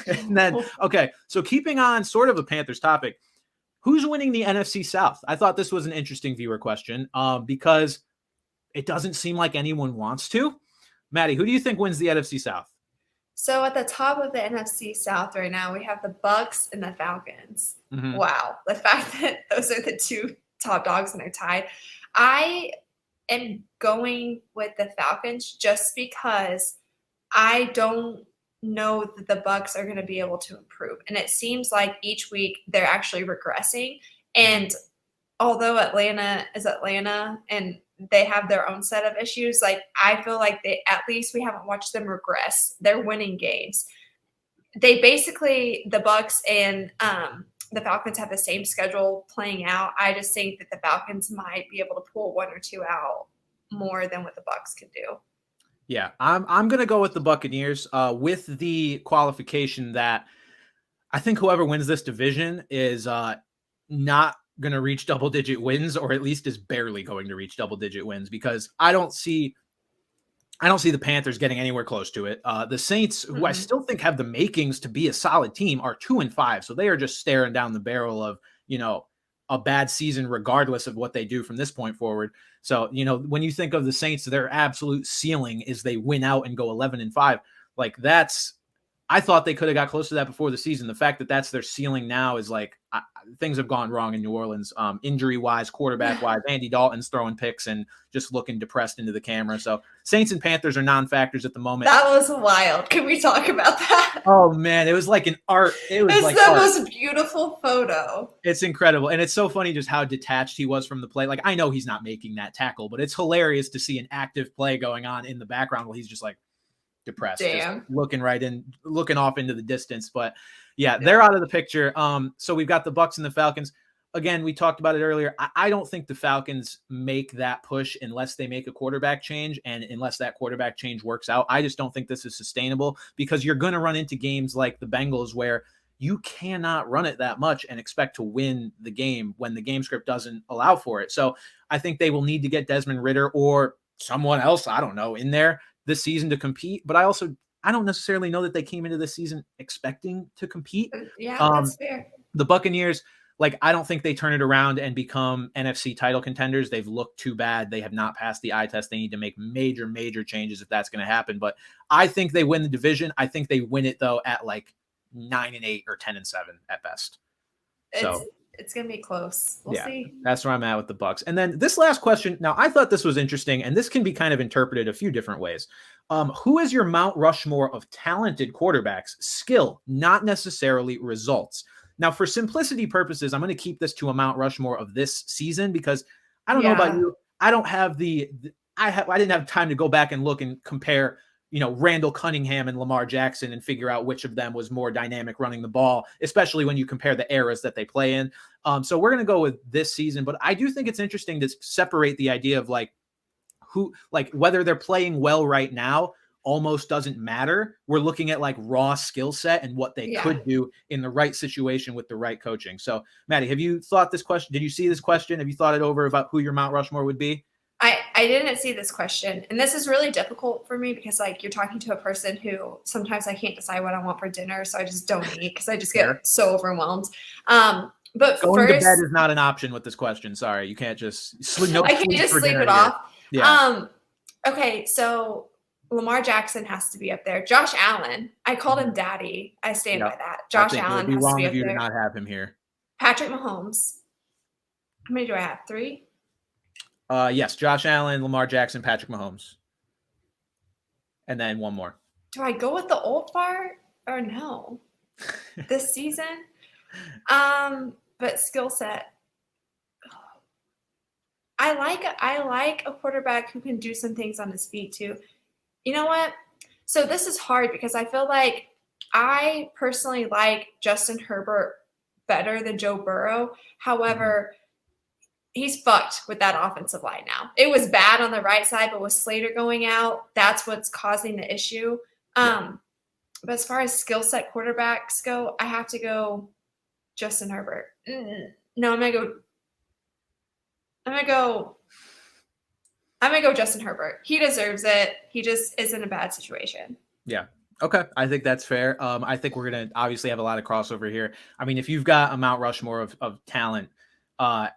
S1: and then, okay, so keeping on sort of the Panthers topic, who's winning the NFC South? I thought this was an interesting viewer question because it doesn't seem like anyone wants to. Maddie, who do you think wins the NFC South?
S2: So at the top of the NFC South right now, we have the Bucks and the Falcons. Mm-hmm. Wow. The fact that those are the 2 top dogs and they're tied. I am going with the Falcons just because I don't know that the Bucks are going to be able to improve. And it seems like each week they're actually regressing. And although Atlanta is Atlanta and they have their own set of issues, like I feel like at least we haven't watched them regress. They're winning games. They basically, the Bucks and the Falcons have the same schedule playing out. I just think that the Falcons might be able to pull 1 or 2 out more than what the Bucks could do.
S1: Yeah, I'm going to go with the Buccaneers with the qualification that I think whoever wins this division is not going to reach double-digit wins, or at least is barely going to reach double-digit wins, because I don't see the Panthers getting anywhere close to it. The Saints, who I still think have the makings to be a solid team, are 2-5, so they are just staring down the barrel of, a bad season regardless of what they do from this point forward. So, when you think of the Saints, their absolute ceiling is they win out and go 11-5. Like I thought they could have got close to that before the season. The fact that that's their ceiling now is like things have gone wrong in New Orleans, injury-wise, quarterback-wise. Andy Dalton's throwing picks and just looking depressed into the camera. So Saints and Panthers are non-factors at the moment.
S2: That was wild. Can we talk about that?
S1: Oh, man. It was like an art. It's like
S2: the most beautiful photo.
S1: It's incredible. And it's so funny just how detached he was from the play. Like, I know he's not making that tackle, but it's hilarious to see an active play going on in the background while he's just like, depressed, just looking off into the distance. But yeah, they're out of the picture. So we've got the Bucks and the Falcons. Again, we talked about it earlier. I don't think the Falcons make that push unless they make a quarterback change, and unless that quarterback change works out. I just don't think this is sustainable, because you're going to run into games like the Bengals where you cannot run it that much and expect to win the game when the game script doesn't allow for it. So I think they will need to get Desmond Ridder or someone else, I don't know, in there this season to compete. But I don't necessarily know that they came into this season expecting to compete.
S2: Yeah, that's fair.
S1: The Buccaneers, I don't think they turn it around and become NFC title contenders. They've looked too bad. They have not passed the eye test. They need to make major, major changes if that's going to happen. But I think they win the division. I think they win it, though, at 9-8 or 10-7 at best.
S2: It's going to be close. We'll see.
S1: That's where I'm at with the Bucks. And then this last question. Now, I thought this was interesting, and this can be kind of interpreted a few different ways. Who is your Mount Rushmore of talented quarterbacks? Skill, not necessarily results. Now, for simplicity purposes, I'm going to keep this to a Mount Rushmore of this season, because I don't know about you. I don't have I didn't have time to go back and look and compare Randall Cunningham and Lamar Jackson and figure out which of them was more dynamic running the ball, especially when you compare the eras that they play in. So we're going to go with this season, but I do think it's interesting to separate the idea of whether they're playing well right now almost doesn't matter. We're looking at raw skill set and what they could do in the right situation with the right coaching. So Maddie, have you thought this question? Did you see this question? Have you thought it over about who your Mount Rushmore would be?
S2: I didn't see this question, and this is really difficult for me because you're talking to a person who sometimes I can't decide what I want for dinner, so I just don't eat because I just get so overwhelmed. But
S1: going to bed is not an option with this question. Sorry, you can't just sleep.
S2: I can't just sleep it off.
S1: Yeah.
S2: Okay, so Lamar Jackson has to be up there. Josh Allen, I called him Daddy. I stand by that. Josh Allen has to be up there. It would be wrong of you to
S1: not have him here.
S2: Patrick Mahomes. How many do I have? 3?
S1: Yes, Josh Allen, Lamar Jackson, Patrick Mahomes. And then one more.
S2: Do I go with the old part or no? This season? But skill set. I like a quarterback who can do some things on his feet too. You know what? So this is hard because I feel like I personally like Justin Herbert better than Joe Burrow. However, he's fucked with that offensive line now. It was bad on the right side, but with Slater going out, that's what's causing the issue. But as far as skill set quarterbacks go, I have to go Justin Herbert. No, I'm gonna go Justin Herbert. He deserves it. He just is in a bad situation.
S1: Yeah. Okay. I think that's fair. I think we're going to obviously have a lot of crossover here. I mean, if you've got a Mount Rushmore of talent,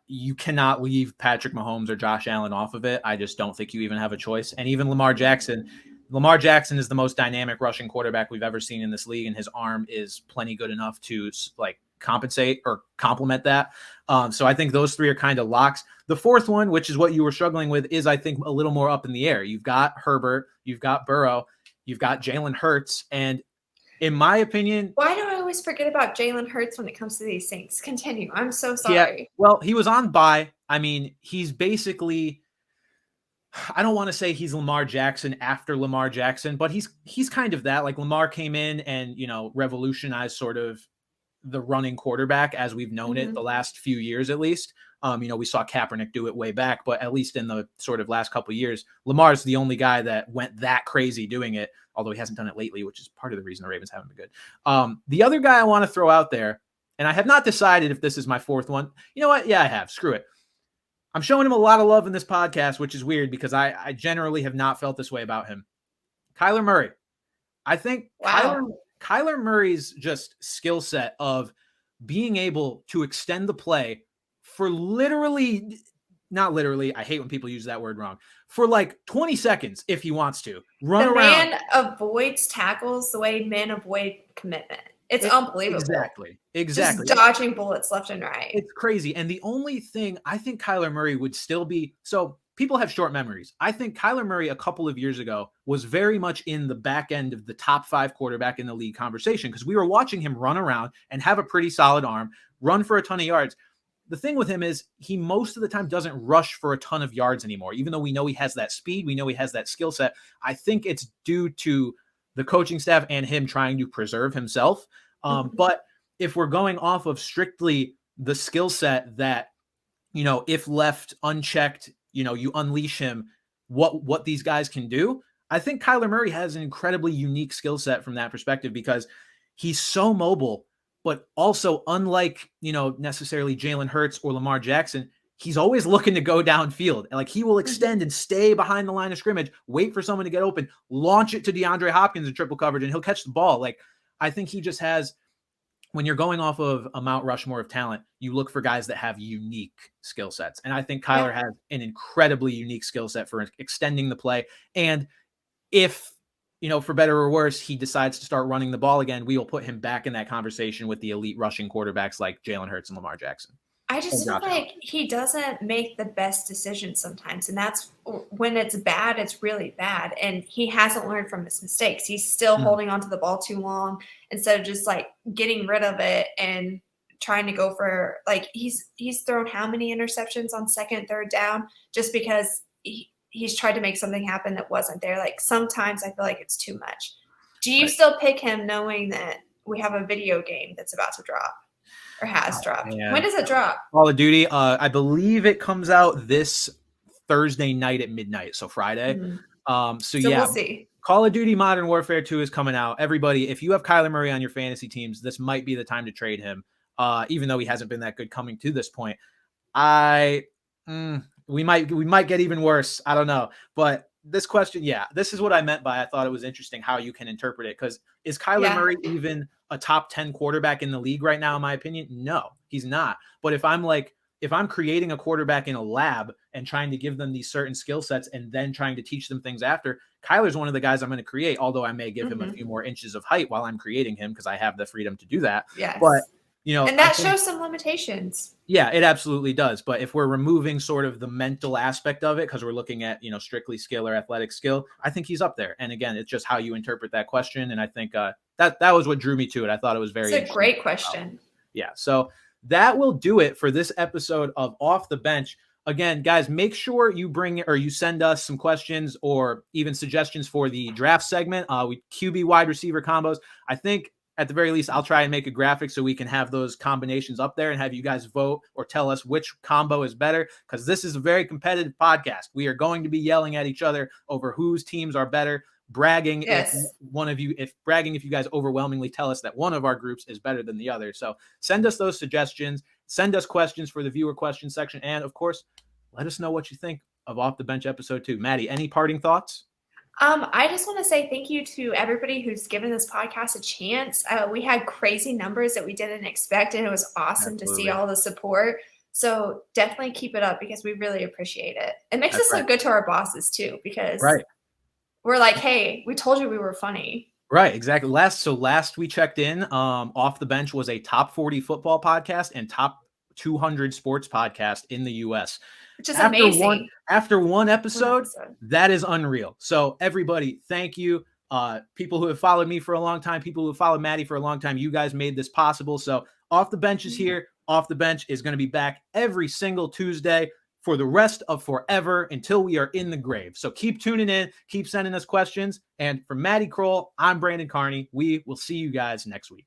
S1: you cannot leave Patrick Mahomes or Josh Allen off of it. I just don't think you even have a choice. And even Lamar Jackson is the most dynamic rushing quarterback we've ever seen in this league. And his arm is plenty good enough to like compensate or complement that. So I think those three are kind of locks. The fourth one, which is what you were struggling with, is I think a little more up in the air. You've got Herbert, you've got Burrow, you've got Jalen Hurts. And in my opinion,
S2: why do I always forget about Jalen Hurts when it comes to these things? Continue. I'm so sorry.
S1: Yeah, well, he was on bye. I mean, he's basically, I don't want to say he's Lamar Jackson after Lamar Jackson, but he's kind of that. Like Lamar came in and, revolutionized sort of the running quarterback as we've known it the last few years, at least. We saw Kaepernick do it way back, but at least in the sort of last couple of years, Lamar's the only guy that went that crazy doing it, although he hasn't done it lately, which is part of the reason the Ravens haven't been good. The other guy I want to throw out there, and I have not decided if this is my fourth one. You know what? Yeah, I have. Screw it. I'm showing him a lot of love in this podcast, which is weird because I generally have not felt this way about him. Kyler Murray. I think Kyler Murray's just skill set of being able to extend the play for not literally, I hate when people use that word wrong, for like 20 seconds if he wants to. Run around.
S2: Man avoids tackles the way men avoid commitment. It's unbelievable.
S1: Exactly.
S2: Just dodging bullets left and right.
S1: It's crazy. And the only thing I think Kyler Murray would still be, so people have short memories. I think Kyler Murray a couple of years ago was very much in the back end of the top 5 quarterback in the league conversation because we were watching him run around and have a pretty solid arm, run for a ton of yards. The thing with him is he most of the time doesn't rush for a ton of yards anymore, even though we know he has that speed. We know he has that skill set. I think it's due to the coaching staff and him trying to preserve himself. But if we're going off of strictly the skill set that, if left unchecked, you unleash him, what these guys can do. I think Kyler Murray has an incredibly unique skill set from that perspective because he's so mobile, but also unlike, necessarily Jalen Hurts or Lamar Jackson, he's always looking to go downfield. Like he will extend and stay behind the line of scrimmage, wait for someone to get open, launch it to DeAndre Hopkins in triple coverage, and he'll catch the ball. Like I think he just has, when you're going off of a Mount Rushmore of talent, you look for guys that have unique skill sets. And I think Kyler has an incredibly unique skill set for extending the play. And if, for better or worse, he decides to start running the ball again, we will put him back in that conversation with the elite rushing quarterbacks like Jalen Hurts and Lamar Jackson.
S2: I just feel like he doesn't make the best decisions sometimes. And that's when it's bad, it's really bad. And he hasn't learned from his mistakes. He's still holding onto the ball too long instead of just like getting rid of it and trying to go for like he's thrown how many interceptions on second, third down just because he's tried to make something happen that wasn't there. Like sometimes I feel like it's too much. Do you still pick him knowing that we have a video game that's about to drop? Or has dropped. When does it drop?
S1: Call of Duty. I believe it comes out this Thursday night at midnight, so Friday. So yeah,
S2: we'll see.
S1: Call of Duty Modern Warfare 2 is coming out. Everybody, if you have Kyler Murray on your fantasy teams, this might be the time to trade him. Even though he hasn't been that good coming to this point, we might get even worse. I don't know, but this question, this is what I meant by I thought it was interesting how you can interpret it. Because is Kyler Murray even a top 10 quarterback in the league right now? In my opinion, no, he's not. But if I'm creating a quarterback in a lab and trying to give them these certain skill sets and then trying to teach them things after, Kyler's one of the guys I'm going to create, although I may give him a few more inches of height while I'm creating him because I have the freedom to do that.
S2: Yes.
S1: But
S2: and that shows some limitations.
S1: Yeah, it absolutely does. But if we're removing sort of the mental aspect of it, because we're looking at, strictly skill or athletic skill, I think he's up there. And again, it's just how you interpret that question. And I think that was what drew me to it. I thought it was very
S2: It's a great question.
S1: Yeah. So that will do it for this episode of Off the Bench. again, guys, make sure you you send us some questions or even suggestions for the draft segment. We QB wide receiver combos. I think at the very least, I'll try and make a graphic so we can have those combinations up there and have you guys vote or tell us which combo is better, because this is a very competitive podcast. We are going to be yelling at each other over whose teams are better, bragging
S2: Yes.
S1: if you guys overwhelmingly tell us that one of our groups is better than the other. So send us those suggestions, send us questions for the viewer question section, and of course, let us know what you think of Off the Bench episode 2. Maddie, any parting thoughts?
S2: I just want to say thank you to everybody who's given this podcast a chance. We had crazy numbers that we didn't expect, and it was awesome to see all the support. So definitely keep it up because we really appreciate it. It makes us look good to our bosses too, because we're like, hey, we told you we were funny.
S1: Right, exactly. Last we checked in, Off the Bench was a top 40 football podcast and top 200 sports podcast in the U.S.
S2: Which is amazing.
S1: After one episode, that is unreal. So everybody, thank you. People who have followed me for a long time, people who have followed Maddie for a long time, you guys made this possible. So Off the Bench is here. Off the Bench is going to be back every single Tuesday for the rest of forever until we are in the grave. So keep tuning in, keep sending us questions. And for Maddie Kroll, I'm Brandon Carney. We will see you guys next week.